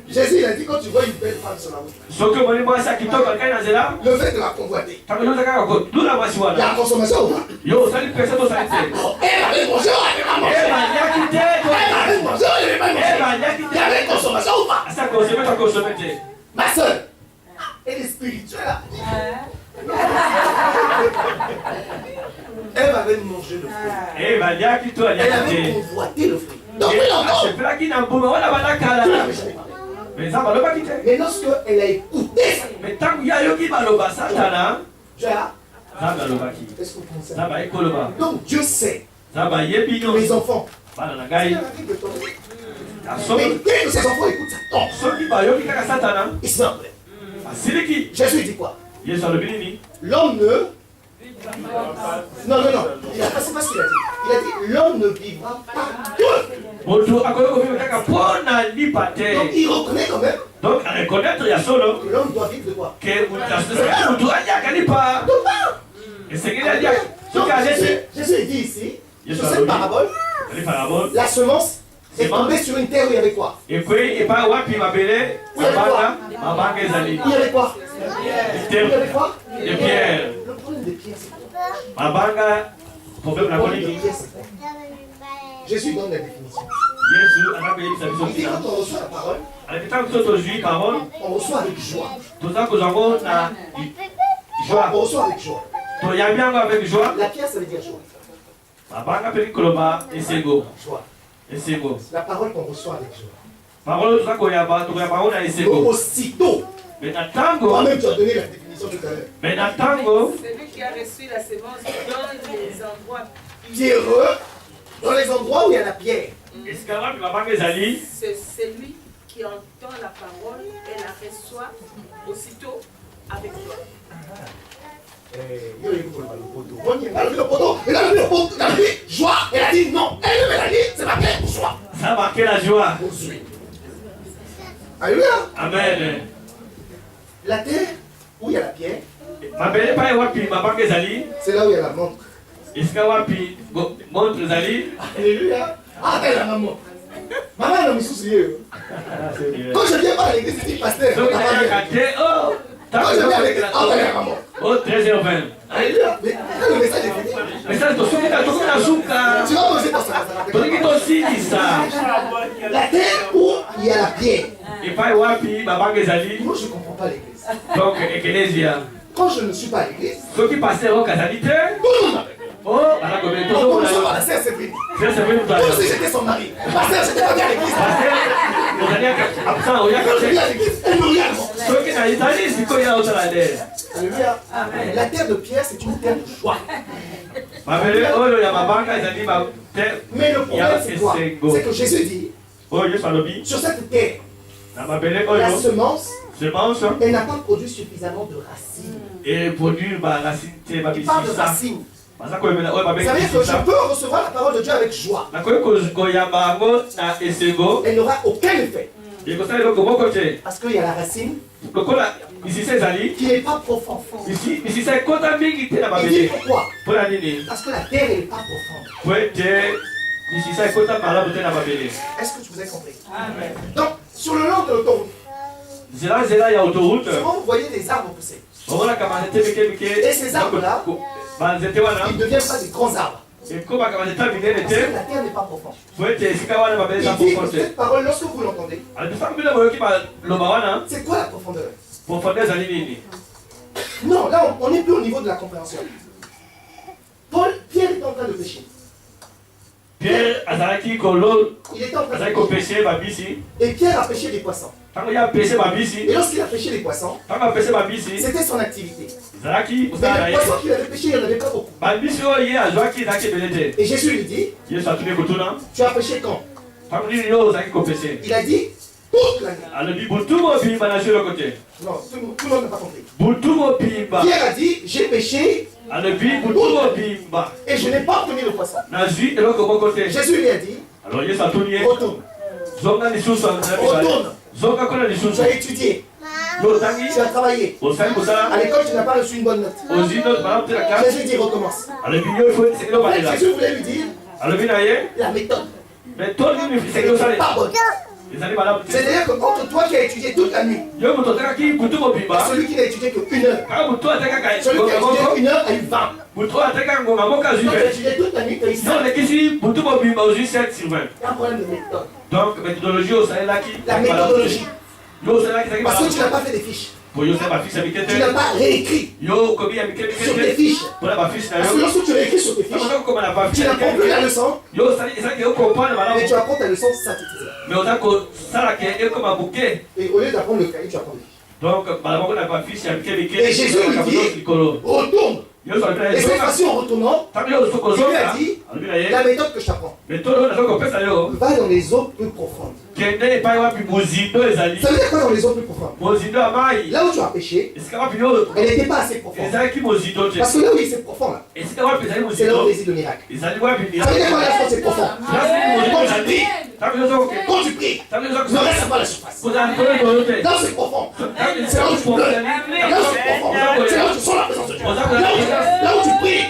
Jésus il a dit quand tu vois une belle femme sur la route, le fait de la convoiter, il y a la consommation ou pas? Elle avait mangé ou elle n'avait pas mangé? Elle avait mangé ou elle n'avait pas mangé? Il y avait consommation ou pas? Ma soeur, elle est spirituelle. Elle avait mangé le fruit. Elle avait convoité le fruit. Donc, mais lorsque elle a écouté ça, est-ce que vous pensez? Donc Dieu sait que les enfants, mais dès que ces enfants écoutent Satan, ils se mettent. Jésus dit quoi? L'homme ne... Non. C'est pas ce qu'il a dit. Il a dit l'homme ne vivra pas de. Donc il reconnaît quand même. Donc à reconnaître il y a solo. Que l'homme doit vivre de quoi? Jésus dit ici, sur cette parabole, la semence est tombée sur une terre où il y avait quoi? Il y avait quoi? Des pierres. Le problème des pierres, c'est quoi? Problème de pierres, c'est quoi? Jésus donne la définition. Il dit quand on reçoit la parole, on reçoit avec joie. On reçoit avec joie. La pierre, ça veut dire joie. Joie. La parole qu'on reçoit avec joie. Aussitôt. Toi-même, tu as donné la définition tout à l'heure. Celui qui a reçu la sémence dans les endroits pierreux, dans les endroits où il y a la pierre. C'est celui qui entend la parole et la reçoit aussitôt avec joie. Il a vu le poteau, il a dit joie, elle a dit non. Elle a dit c'est marqué joie. Ça a marqué la joie. Alléluia. Amen. La terre où il y a la pierre, c'est là où il y a la montre. Alléluia. Ah, elle a la maman. Maman, elle a mis sous yeux. Quand je viens pas à l'église, c'est pasteur. Quand je viens à l'église, ah, elle a la maman. Oh, 13h20. Alléluia. Mais le message est fini. Tu vas manger ton sac. La terre où il y a la pierre. Moi, je ne comprends pas l'église. Quand je ne suis pas à l'église, tout le monde m'appelle. On commence par la sœur Séverine. Comme si j'étais son mari. Ma sœur, j'étais pas bien à l'église. Quand je viens à l'église, elle me regarde. Alléluia. La terre de pierre, c'est une terre de joie. Mais le problème, c'est quoi? C'est que Jésus dit, sur cette terre, la semence, elle n'a pas produit suffisamment de racines. Il parle de racines. Ça veut dire que je peux recevoir la parole de Dieu avec joie. Elle n'aura aucun effet. Parce qu'il y a la racine qui n'est pas profonde. Il dit pourquoi? Parce que la terre n'est pas profonde. Est-ce que tu vous as compris? Amen. Donc, sur le long de l'autoroute, souvent vous voyez des arbres pousser. Et ces arbres-là, ils ne deviennent pas des grands arbres. Parce que la terre n'est pas profonde. Il dit, cette parole, lorsque vous l'entendez, c'est quoi la profondeur? Non, là, on n'est plus au niveau de la compréhension. Pierre est en train de pécher. Pierre il était en train de pécher. Et Pierre a pêché des poissons. Et lorsqu'il a pêché les poissons, c'était son activité. Mais les poissons qu'il avait pêchés, il n'y en avait pas beaucoup. Et Jésus lui dit, tu as pêché quand? Il a dit, toute la nuit. Non, tout le monde n'a pas compris. Pierre a dit, j'ai pêché et je n'ai pas obtenu le poisson. Jésus lui a dit, retourne. Retourne. Tu as étudié. Tu as travaillé. À l'école, tu n'as pas reçu une bonne note. Jésus dit, recommence. Jésus voulait lui dire la méthode. C'est pas bonne. C'est-à-dire que entre toi qui as étudié toute la nuit et celui qui n'a étudié que 1 heure, celui qui a étudié 1 heure a eu 20. Toi qui as étudié toute la nuit, tu as eu 5. Il y a un problème de méthode. Donc, méthodologie, la méthodologie. Parce que tu n'as pas fait des fiches. Tu n'as pas réécrit sur tes fiches. Parce que lorsque tu réécris sur tes fiches, tu n'apprends plus la leçon, mais tu apprends ta leçon synthétisée. Et au lieu d'apprendre le cahier, tu apprends les fiches. Et Jésus lui dit, retourne. Et cette fois-ci, en retournant, il lui a dit, la méthode que je t'apprends va dans les eaux plus profondes. Ça veut dire quoi dans les eaux plus profondes? Là où tu as pêché, elle n'était pas assez profonde. Parce que là où c'est profond, là, c'est là où réside le miracle. Ça veut dire quoi là c'est profond? Quand tu pries, ne reste pas à la surface. Là c'est profond. C'est là où tu pleures. Là c'est profond. C'est là où tu sens la présence de Dieu. Là où tu pries,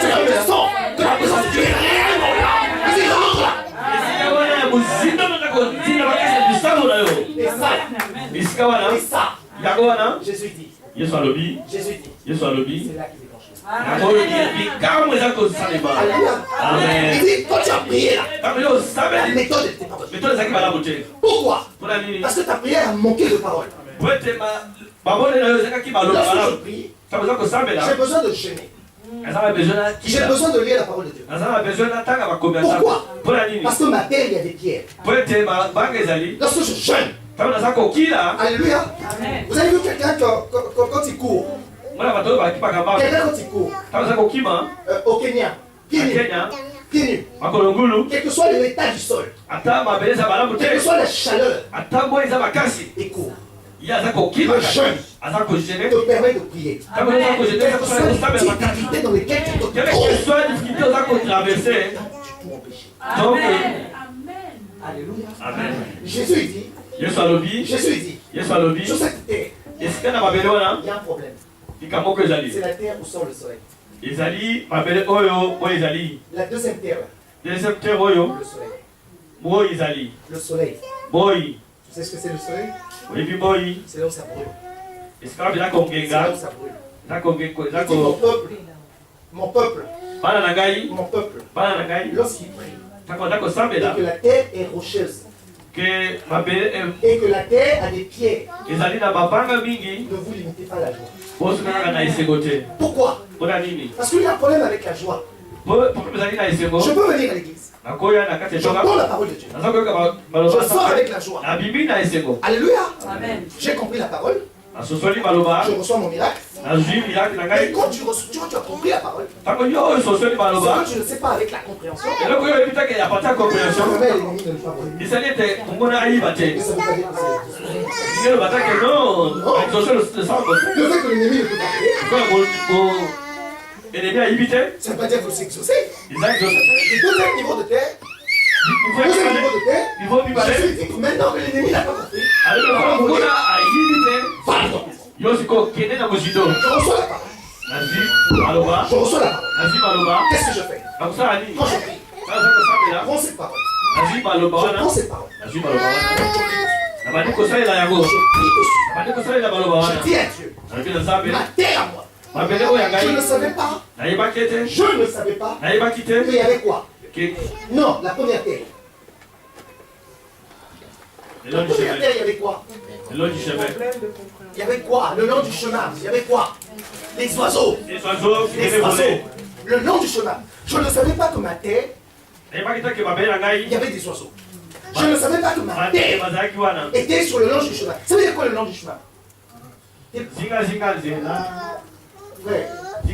c'est là où tu sens que la présence de Dieu est réellement là. Vas-y, rentre là. Et ça, Jésus dit, c'est là qu'il déclenche. Alléluia. Il dit, quand tu as prié là, la méthode n'était pas bonne. Pourquoi? Parce que ta prière a manqué de parole. Lorsque je prie, j'ai besoin de jeûner. J'ai besoin de lire la parole de Dieu. Pourquoi? Parce que ma terre, il y a des pierres. Lorsque je jeûne, alléluia. Vous avez vu quelqu'un quand il court? Quelqu'un quand il court au Kenya, pieds nus, quel que soit l'état du sol, quelle que soit la chaleur, il court. Le jeûne te permet de prier. Quelles que soient les difficultés dans lesquelles tu te trouves, tu peux empêcher. Alléluia. Jésus dit, sur cette terre, il y a un problème. C'est la terre où sort le soleil. La deuxième terre, le soleil. Le soleil. Tu sais ce que c'est le soleil? C'est là où ça brûle. C'est là où ça brûle. Mon peuple, lorsqu'il prie, et que la terre est rocheuse, et que la terre a des pierres, ne vous limitez pas à la joie. Pourquoi? Parce qu'il y a un problème avec la joie. Je peux venir à l'église. J'entends la parole de Dieu. Je sors avec la joie. Alléluia. J'ai compris la parole. Je reçois mon miracle. Et quand tu as compris la parole, ce que je ne sais pas avec la compréhension, je me mets l'ennemi de ne pas brûler. Ça veut pas dire que c'est le fait que l'ennemi ne peut pas brûler, ça ne veut pas dire que c'est exaucé. Le deuxième niveau de terre, Jésus dit que maintenant que l'ennemi n'a pas compris, je reçois la parole. Qu'est-ce que je fais? Quand je prie, prends cette parole. Je prends cette parole. Je dis à Dieu, ma terre à moi. Je ne savais pas. Qu'il y avait quoi? Non, la première terre. La première terre, il y avait quoi? Il y avait quoi? Le long du chemin, il y avait quoi? Les oiseaux. Le long du chemin. Je ne savais pas que ma terre, il y avait des oiseaux. Je ne savais pas que ma terre était sur le long du chemin. Ça veut dire quoi le long du chemin? Ouais.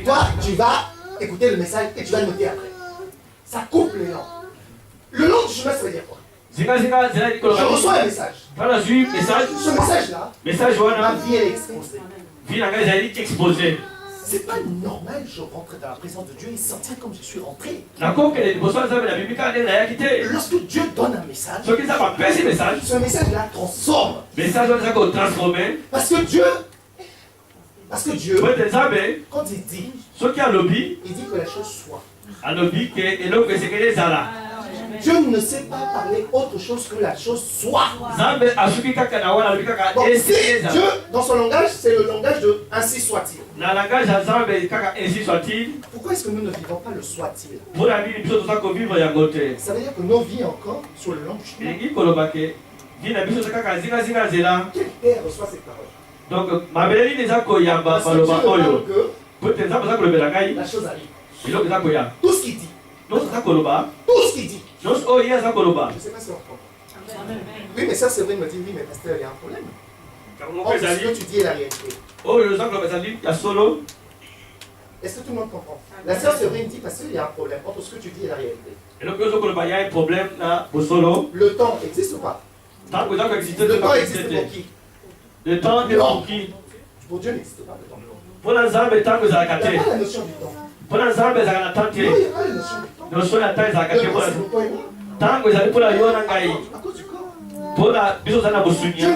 Toi, tu vas écouter le message et tu vas noter après. Ça coupe le long. Le long du chemin, ça veut dire quoi? Je reçois un message. Ce message-là, ma vie est exposée. C'est pas normal, je rentre dans la présence de Dieu et sortir comme je suis rentré. Lorsque Dieu donne un message, ce message-là transforme. Parce que Dieu, quand il dit que la chose soit. Dieu ne sait pas parler autre chose que la chose soit. Donc, si Dieu, dans son langage, c'est le langage de ainsi soit-il. Pourquoi est-ce que nous ne vivons pas le soit-il? Ça veut dire que nos vies encore sur le long du chemin. Quel père reçoit cette parole? Donc, la chose arrive. Tout ce qu'il dit. Tout ce qu'il dit. Je ne sais pas si on comprend. Oui, mais ça, c'est vrai, il me dit, oui, mais pasteur, il y a un problème. Ce que tu dis est la réalité. Est-ce que tout le monde comprend? La sœur Séverine dit, pasteur, il y a un problème entre ce que tu dis et la réalité. Le temps existe ou pas? Le temps existe pour qui? Le temps est pour qui? Pour Dieu n'existe pas le temps. Il n'y a pas la notion du temps. Non, il n'y a pas la notion du temps. À cause du corps. Dieu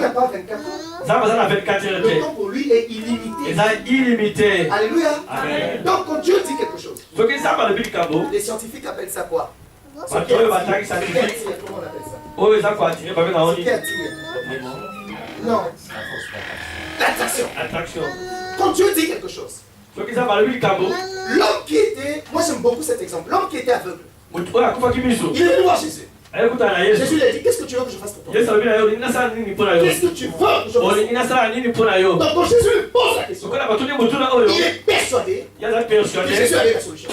n'a pas 24 ans. Le temps pour lui est illimité. Alléluia. Amen. Donc quand Dieu dit quelque chose, les scientifiques appellent ça quoi? Comment on appelle ça? Non. L'attraction. Quand Dieu dit quelque chose, L'homme qui était, moi j'aime beaucoup cet exemple, l'homme qui était aveugle, il est venu voir Jésus. Jésus lui a dit, qu'est-ce que tu veux que je fasse pour toi? Qu'est-ce que tu veux que je fasse pour toi? Donc quand Jésus lui pose la question, il est persuadé que Jésus avait la solution.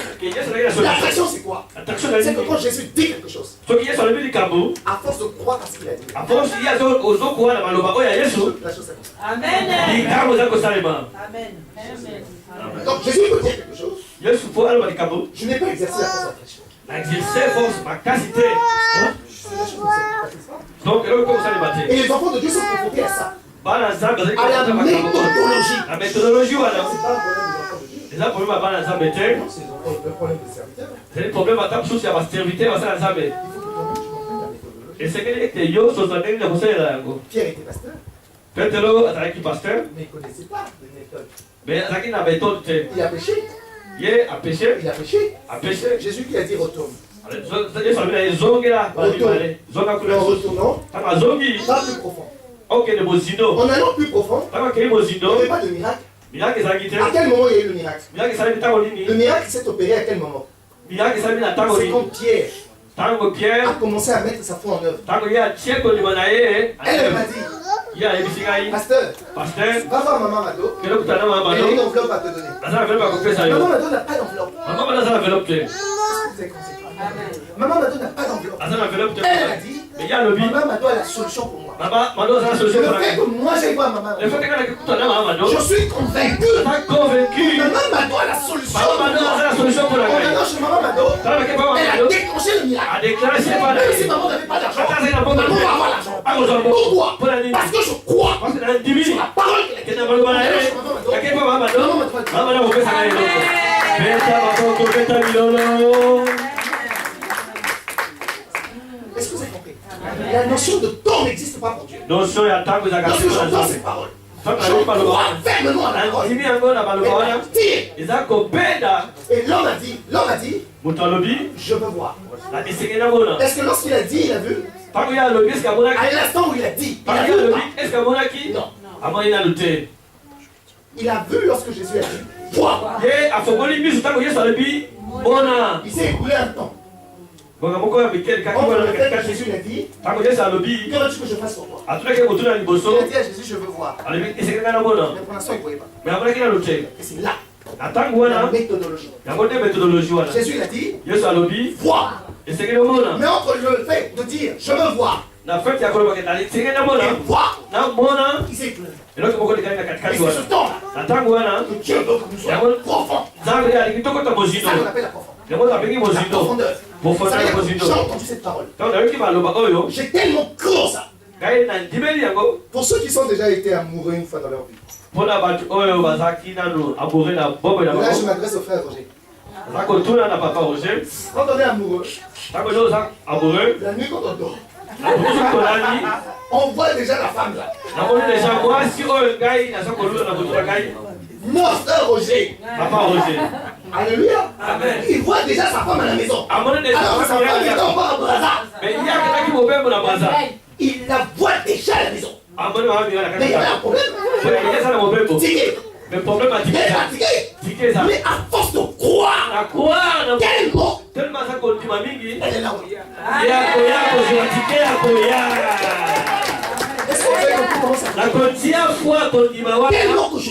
L'attraction c'est quoi? C'est que quand Jésus dit quelque chose, à force de croire à ce qu'il a dit, la chose s'accomplit. Amen. Donc Jésus peut dire quelque chose, je n'ai pas exercé la concentration. Et les enfants de Dieu sont confrontés à ça. À la méthodologie. méthodologie, C'est pas un problème des enfants de Dieu. Non, c'est le problème des serviteurs. C'est le problème de serviteur. Il faut que tu comprennes la méthodologie. Pierre était pasteur, mais il ne connaissait pas de méthode. Il a péché. Il a péché. Jésus lui a dit retourne. En retournant, pas plus profond. En allant plus profond, il n'y avait pas de miracle. À quel moment il y a eu le miracle? Le miracle s'est opéré à quel moment? C'est quand Pierre a commencé à mettre sa foi en œuvre. Elle m'a dit, pasteur, va voir maman Mado, elle a une enveloppe à te donner. Maman Mado n'a pas d'enveloppe. Maman Mado n'a pas d'enveloppe. Elle a dit, maman Mado a la solution pour moi. Le fait que moi j'aille voir maman Mado, je suis convaincu que maman Mado a la solution pour moi. En allant chez maman Mado, elle a déclenché le miracle. Même si maman n'avait pas d'argent, maman va avoir l'argent. Pourquoi? Parce que je crois sur la parole qu'elle a dit. Maman Mado, est-ce que vous avez compris? La notion de temps n'existe pas pour Dieu. Lorsque j'entends ces paroles, je crois fermement à la parole. Et l'homme a dit, je veux voir. Est-ce que lorsqu'il a dit, il a vu? À l'instant où il a dit, il a vu? Non. Il a vu lorsque Jésus a dit, vois. Il s'est écoulé un temps. Entre le fait que Jésus l'a dit, que veux-tu que je fasse pour toi? Il a dit à Jésus, je veux voir. Mais pour l'instant, il ne voyait pas. Et c'est là la méthodologie. Jésus l'a dit, vois. Mais entre le fait de dire, je veux voir, et voir, il s'est écoulé. Et c'est ce temps-là que Dieu veut que nous soyons profonds. C'est ça qu'on appelle la profondeur. J'ai entendu cette parole. J'ai tellement cru en ça. Pour ceux qui sont déjà été amoureux une fois dans leur vie. Là, je m'adresse au frère Roger. Quand on est amoureux, la nuit quand on dort, on voit déjà la femme là. Mon frère Roger. Alléluia. Amen. Il voit déjà sa femme à la maison. Alors que sa femme est encore à Brazza. Il la voit déjà à la maison. Mais il y a un problème. Tiqué. Mais à force de croire, tellement, elle est là. Est-ce que vous avez compris comment ça fonctionne? Tellement que je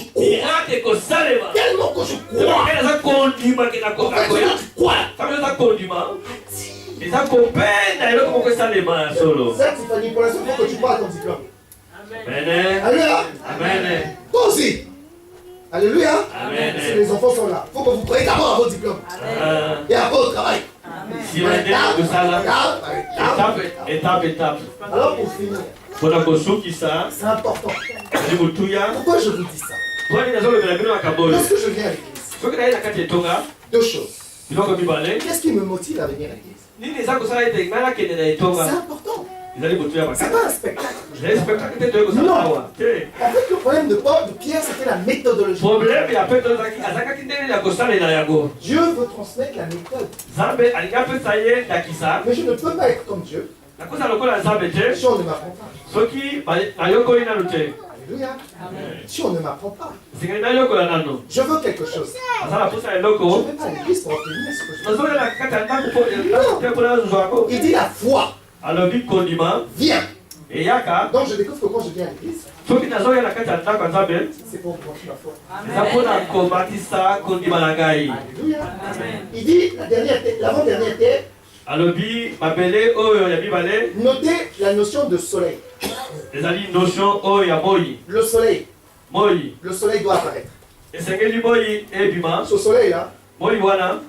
crois. Ça, Tiffany, pour l'instant, il faut que tu parles ton diplôme. Alléluia. Toi aussi. Alléluia. Si les enfants sont là, il faut que vous croyez d'abord à vos diplômes. Et après au travail. Étape. Alors pour finir, c'est important. Pourquoi je vous dis ça? Lorsque je viens à l'église, deux choses. Qu'est-ce qui me motive à venir à l'église? C'est important. C'est pas un spectacle. Non. En fait, le problème de Pierre, c'était la méthodologie. Dieu veut transmettre la méthode. Mais je ne peux pas être comme Dieu si on ne m'apprend pas. Alléluia. Si on ne m'apprend pas, je veux quelque chose. Je ne vais pas à l'église pour obtenir ce que je veux. Il dit la foi. Viens. Donc je découvre que quand je viens à l'église, c'est pour augmenter ma foi. Alléluia. Il dit l'avant-dernière terre. Notez la notion de soleil. Le soleil. Le soleil doit apparaître. Ce soleil-là,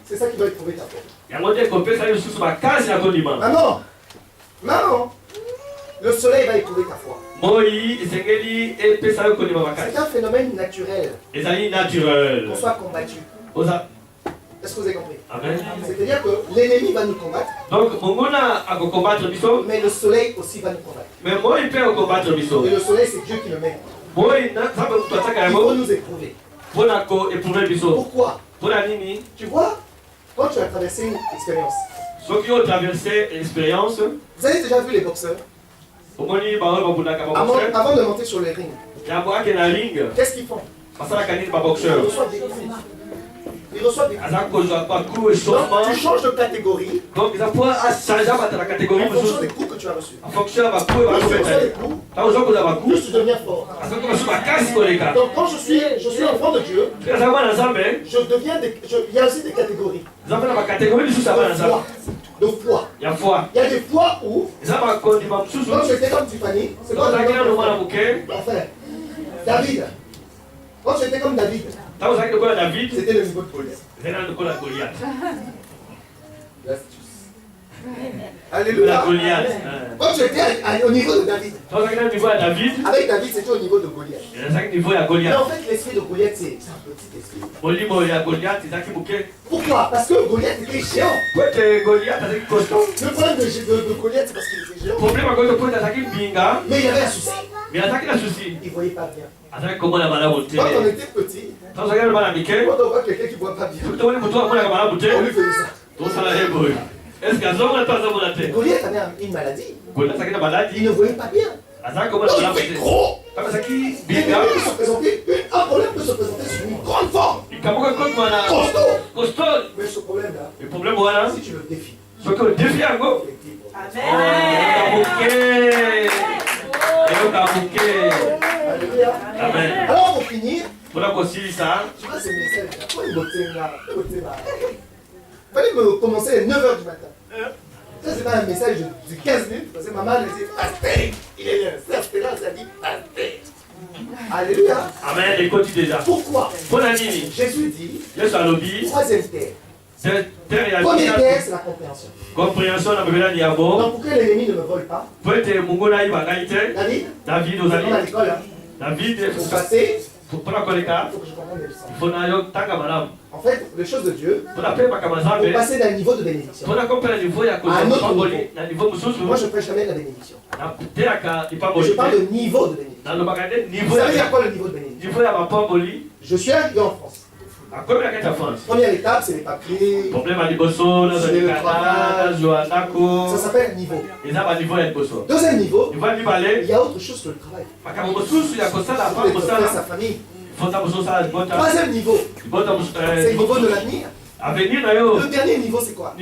c'est ça qui va éprouver ta foi. Maman, maman, le soleil va éprouver ta foi. C'est un phénomène naturel. Qu'on soit combattu. Est-ce que vous avez compris? C'est-à-dire que l'ennemi va nous combattre. Mais le soleil aussi va nous combattre. Et le soleil, c'est Dieu qui le met. Il faut nous éprouver. Pourquoi? Tu vois, quand tu as traversé une expérience, vous avez déjà vu les boxeurs? Avant de monter sur le ring, qu'est-ce qu'ils font? Ils reçoivent des coups. Donc, tu changes de catégorie en fonction des coups que tu as reçus. Plus tu reçois des coups, plus tu deviens fort. Donc quand je suis enfant de Dieu, je deviens il y a aussi des catégories. De foi. Il y a des fois où, quand j'étais comme Tiffany, c'est quand enfin, David. Quand j'étais comme David, c'était le niveau de Goliath. L'astuce. Alléluia. Quand j'étais au niveau de David, avec David, c'était au niveau de Goliath. Mais en fait, l'esprit de Goliath, c'est un petit esprit. Pourquoi? Parce que Goliath était géant. Le problème de Goliath, c'est parce qu'il était géant. Mais il avait un souci. Il ne voyait pas bien. Quand on était petit, quand on voit quelqu'un qui ne voit pas bien, on lui faisait ça. Goliath avait une maladie. Il ne voyait pas bien. Donc il fait gros. Un problème peut se présenter sur une grande forme. Costaud. Mais ce problème-là, si tu le défies, Amen. Alors pour finir, tu vois ce message, il fallait me commencer à 9h du matin. Ça, c'est pas un message de 15 minutes, parce que maman elle dit pasteur, il est là, ça dit pasteur. Alléluia. Amen, écoute déjà. Pourquoi? Jésus dit, troisième terre. Première terre, c'est la compréhension. Donc pour que l'ennemi ne me vole pas, David, on est à l'école, pour passer, il faut que je comprenne les leçons. En fait, les choses de Dieu, pour passer d'un niveau de bénédiction à un autre niveau. Moi, je ne prêche jamais la bénédiction. Je parle de niveau de bénédiction. Vous savez dire quoi le niveau de bénédiction? Je suis arrivé en France. Première étape, c'est les papiers, c'est le travail. Ça s'appelle niveau. Deuxième niveau, il y a autre chose que le travail. Il faut faire sa famille. Troisième niveau, c'est le niveau de l'avenir. Le dernier niveau, c'est quoi?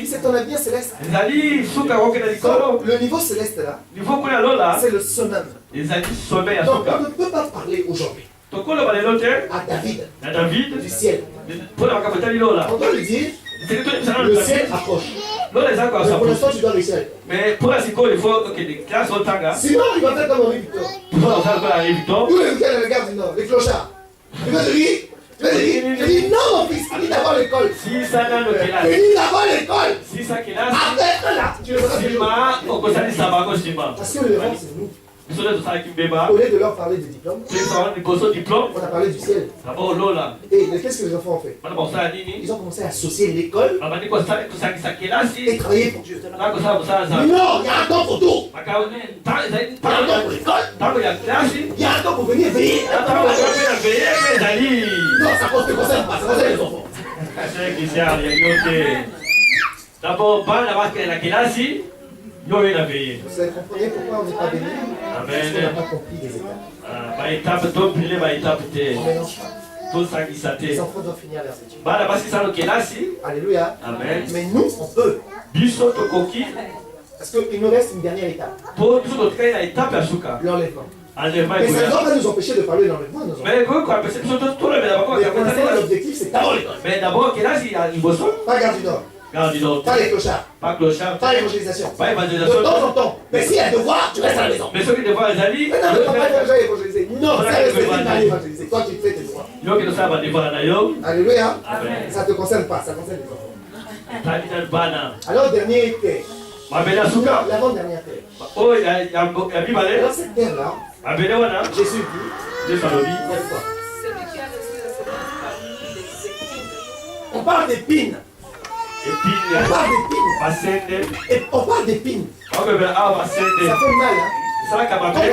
C'est ton avenir céleste. Donc, le niveau céleste là, c'est le summum. Donc on ne peut pas parler aujourd'hui à David du ciel. On doit lui dire, le ciel approche. Mais pour l'instant, tu dois réussir. Sinon, il va faire comme Henri Victor. Tous les week-ends, les gars disent non, les clochards. Tu veux dire? Je dis non, mon fils, finis d'abord l'école. Finis d'abord l'école. Après, là, tu le feras. Parce que le rêve, c'est nous. Au lieu de leur parler de diplôme, on a parlé du ciel. Et qu'est-ce que les enfants ont fait? Ils ont commencé à associer l'école et travailler pour Dieu. Non, il y a un temps pour tout. Il y a un temps pour l'école. Il y a un temps pour venir veiller. Non, ça ne concerne pas, ça concerne les enfants. D'abord, Vous comprenez pourquoi on n'est pas béni? Parce qu'on n'a pas compris les étapes. Les enfants doivent finir leurs études. Alléluia. Amen. Mais nous, on peut. Parce qu'il nous reste une dernière étape. L'enlèvement. Mais ça ne doit pas nous empêcher de parler d'enlèvement. Mais pour l'instant, l'objectif, c'est d'abord l'école. Pas garde du Nord. Pas les clochards. Pas l'évangélisation. De temps en temps. Mais s'il y a devoir, tu restes à la maison. Mais non, ne pas évangéliser. Non, ça reste pas évangéliser. Toi, tu fais tes devoirs. Alléluia. Ça ne te concerne pas, ça concerne les enfants. Alors, dernier thé. L'avant-dernière thé. Alors, cette terre-là, Jésus dit, on parle d'épines. On parle d'épines. Ça fait mal, hein? Quand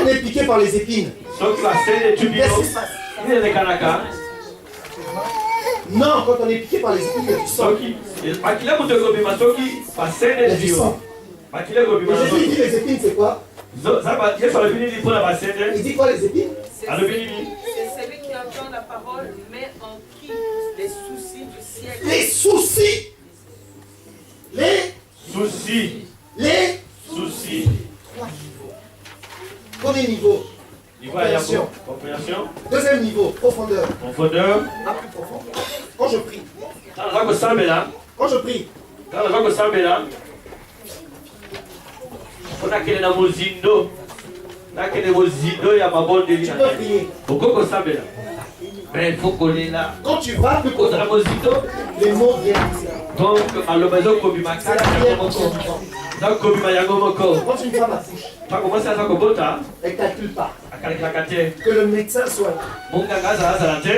on est piqué par les épines, qu'est-ce qui se passe? Non, quand on est piqué par les épines, il y a du sang. Il y a du sang. Mais Jésus dit les épines, c'est quoi? Il dit quoi les épines? C'est celui qui entend la parole, mais en qui les soucis du siècle. Les soucis. Les soucis. Premier niveau. Compréhension. Deuxième niveau, profondeur. Pas plus profond. Quand je prie. Tu peux prier. Mais il faut qu'on est là. Quand tu vas plus profond, les mots viennent. Donc, à l'obéissance, c'est la prière quand tu quand une femme accouche, elle ne calcule pas. Que le médecin soit là.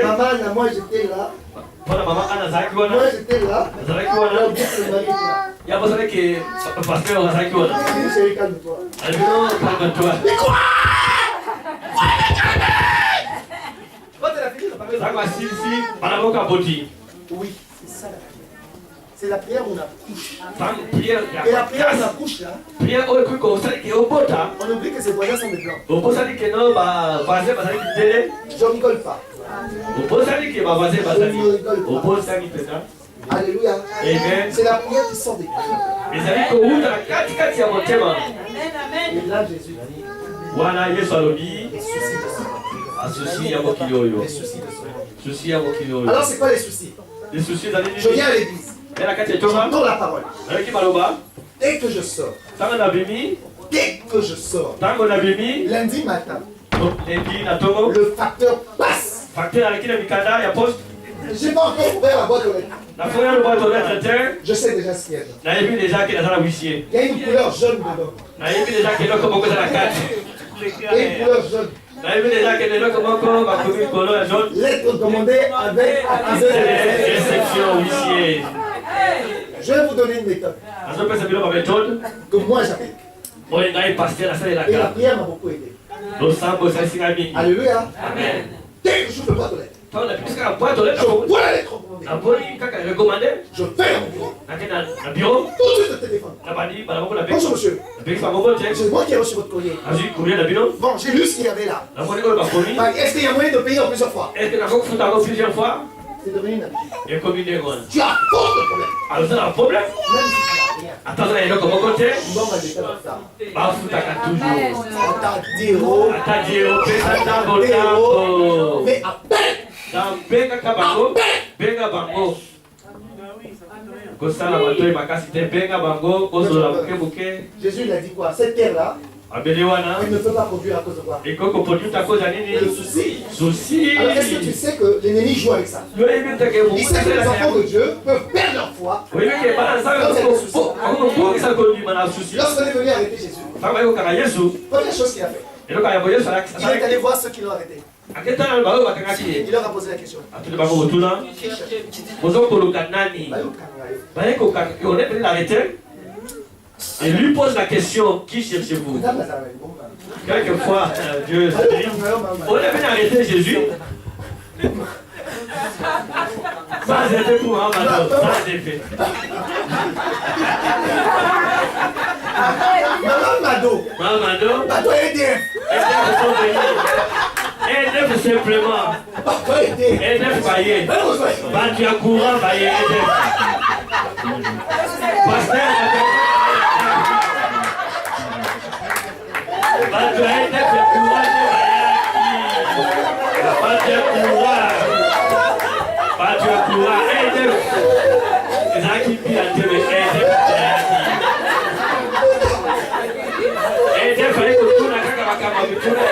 Maman, moi j'étais là. Moi j'étais là. Il y a besoin que pasteur Chérie, calme-toi. Mais quoi? Quand elle a fini de parler, oui, c'est ça la prière. C'est la prière où on accouche. Et la prière où on accouche là, on oublie que ses voisins sont des blancs. Je ne rigole pas. Alléluia. C'est la prière qui sort des cœurs. Et là Jésus dit, les soucis de ce monde. Alors c'est quoi les soucis? Je viens à l'église. J'entends la parole. Dès que je sors, lundi matin, le facteur passe. J'ai pas encore ouvert la boîte aux lettres. Je sais déjà ce qu'il y a dedans. Il y a une couleur jaune dedans. Il y a une couleur jaune. Lettre commandée avec réception, huissier. Je vais vous donner une méthode que moi j'applique. Et la prière m'a beaucoup aidé. Alléluia. Amen. Dès que je fais pas de lettre, je vois la lettre recommandée. Je fais mon bureau. Tout de suite le téléphone. Bonjour monsieur. C'est moi qui ai reçu votre courrier. Bon, j'ai lu ce qu'il y avait là. Est-ce qu'il y a moyen de payer en plusieurs fois? C'est devenu une habitude. Tu as fort de problème. Même si tu n'as rien. Bon, bah, j'ai fait ça. Mais à peine. Jésus il a dit quoi? Cette terre-là, il ne peut pas produire à cause de quoi? Le souci. Alors est-ce que tu sais que l'ennemi joue avec ça? Il sait que les enfants de Dieu peuvent perdre leur foi. Lorsqu'on est venu arrêter Jésus, première chose qu'il a fait, il est allé voir ceux qui l'ont arrêté. Il leur a posé la question. Et lui pose la question, qui cherchez-vous? Quelquefois, Dieu, on est venu arrêter Jésus. Sans effet pour un malheur, sans effet. Maman Mado. Maman Mado. Mado EDF. EDF sont venus. EDF simplement. EDF Baye. Badia courant Baye EDF. Pasteur Badia EDF courant Badia courant. Badia courant EDF. Zaki pia tebe EDF. EDF ayi kutuna kaka bakama bituna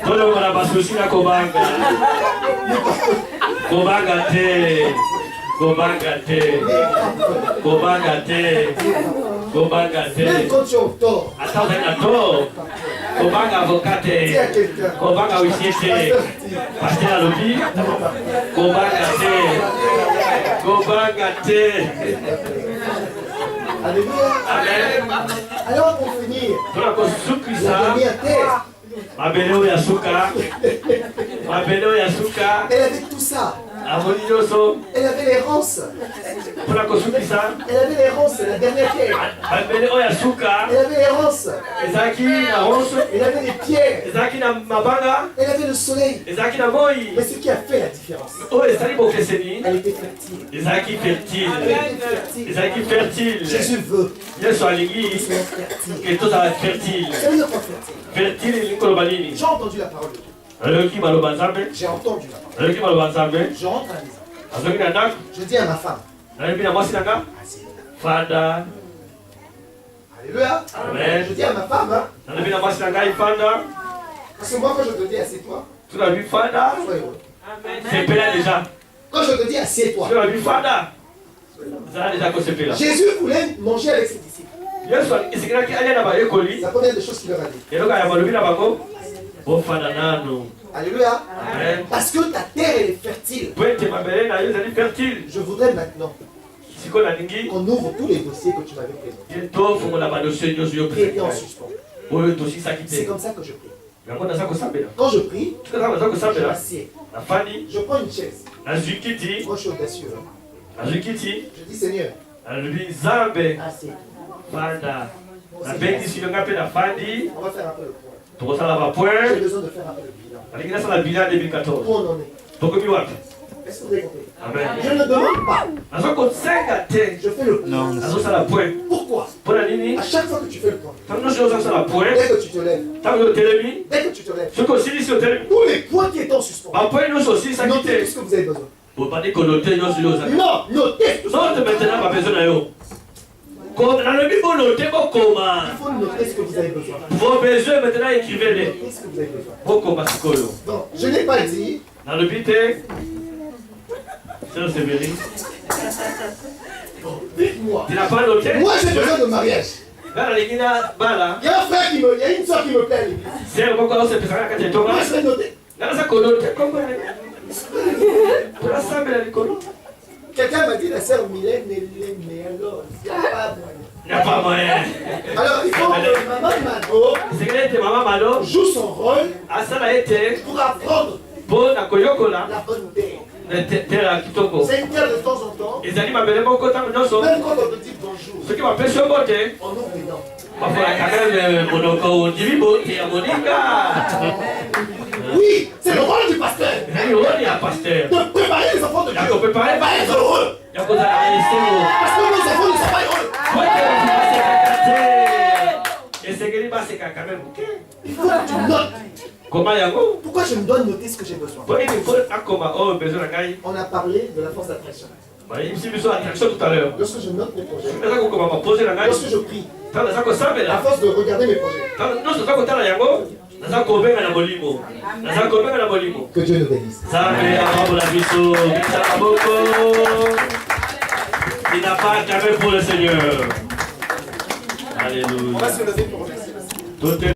Todo mwana basusi na kobanga. Kobanga te. Kobanga te. Kobanga te. Kobanga te. Même quand tu es au tort. Attends, on est à tort. Kobanga avocat te. Kobanga huissier te. Pasteur à lobby. Kobanga te. Kobanga te. Alléluia. Amen. Alors pour finir, Tuna kusukisa. la dernière terre, Mabeleo ya suka. Mabeleo ya suka. elle avait tout ça. Amoni yoso. Elle avait l'errance. Tuna kusukisa. Elle avait l'errance, la dernière terre. Mabeleo ya suka. Elle avait l'errance. Ezaki na ronso. Elle avait les pierres. Ezaki na mabanga. Elle avait le soleil. Ezaki na moi. Mais ce qui a fait la différence, Oh, ezali bokeseni. elle était fertile. Ezaki fertile. Elle était fertile. Ezaki fertile. Jésus veut Yesu alingi que tu sois fertile. que toza fertile. Ça veut dire quoi fertile? Fertile likoloba nini? J'ai entendu la parole de Dieu. Aloki maloba nzambe. J'ai entendu la parole. Aloki maloba nzambe. Je rentre à la maison. Azoki na ndako. Je dis à ma femme, Aloki na mwasi nanga. assieds-toi. Fanda. Alléluia. Amen. Je dis à ma femme, hein, Aloki na mwasi nanga ifanda. parce que moi quand je te dis assieds-toi, Tuna bi fanda. sois heureux. Sepela déjà. Quand je te dis assieds-toi, Tuna bi fanda. Zala déjà ko sepela. Jésus voulait manger avec ses disciples. Yesu isikiraki alia na bayekoli. C'est la première des choses qu'il leur a dit. Eloka ya malobi na bango. Bofanda nano. Alléluia. Amen. Parce que ta terre elle est fertile. Pointe mabele na yo ezali fertile. Je voudrais maintenant Siko na ningi. qu'on ouvre tous les dossiers que tu m'avais présentés. Ye tofungola badosie nyonso yo Qui étaient en pesa. suspens. Oyo tosisaki C'est te. comme ça que je prie. Yango naza kosambela. Quand je prie, Tukazaka naza je kosambela. m'assieds. Nafandi. Je prends une chaise. Nazwi kiti. Moi je suis audacieux. Hein. Nazwi kiti. Je dis Seigneur, Nalobi nzambe. assieds. Fanda. Nabengisi yo nga mpe nafandi. On va faire un peu le point. Tokosala J'ai bapoint. besoin de faire un peu le bilan. Nalingi nasala bilan 2014. Où on en est? Tokomi wapi? Est-ce que vous avez compris? Amen. Je ne demande pas. Naza kosenga te. Je fais le point. Nazosala point. Pourquoi? Mpona nini? À chaque fois que tu fais le point, Ntango nyonso oza kosala point. dès que tu te lèves, Ntango yo otelemi. dès que tu te lèves, Soki osilisi otelemi. tous les points qui étaient en suspens, Bapoint nyonso osilisaki notez tout te. ce que vous avez besoin. Bopandi konote nyonso yo ozali. Non, notez tout ce que vous Note avez besoin. maintenant babezo na yo. Nalobi bonote bokoma. Il faut noter ce que vous avez besoin. Vos besoins maintenant écrivez-les. Notez ce que vous avez besoin. Bokoma sikoyo. Donc, je n'ai pas dit, Nalobi te. Sœur Séverine. dites-moi. Tu n'as pas noté? Moi, j'ai besoin de mariage. Nga nalingi na bala. Il y a un frère qui me, il y a une soeur qui me plaît à l'église. Sœur moko azosepesaka kati etonga. Moi, je vais noter. Nga naza konote. Kompone. Tolasambela likolo. Quelqu'un m'a dit la sœur Mylène, mais alors, il n'y a pas moyen. Il n'y a pas moyen. Alors, il faut que maman Mado Sekele ete mama malo. joue son rôle Asala ete. pour apprendre Mpo na koyokola. la bonne terre. Terre ya kitoko. C'est une terre de temps en temps. Ezali mabele moko ntango nyonso. Même quand on te dit bonjour, Soki bapesi yo bote. on ouvre les dents. Bafola kameme monoko ondimi bote ya moninga. Oui, c'est le rôle du pasteur. Ezali roli ya pasteur. De préparer les enfants de Ya Dieu. koprepare Pas être heureux. ya kozala na esolo. Parce que nos enfants ne sont pas heureux. Soki basekaka te. Esengeli basekaka me moke. Il faut que tu notes. Koma yango. Pourquoi je me dois noter ce que j'ai besoin? Po nini mpo akoma oyo besoin na ngai. On a parlé de la force d'attraction. Bayebisi biso attraction tout à l'heure. Lorsque je note mes projets, Naza kokoma bapose na ngai. lorsque je prie, Ntango naza à kosambela. force de regarder mes projets, Ntango nyonso naza kotala yango. Naza kobenga na molimo. Naza kobenga na molimo. que Dieu nous bénisse. Nzambe akambola biso. Bisa maboko. Il n'a pas jamais pour le Seigneur. Alléluia. On va se lever pour remercier le Seigneur. Tout est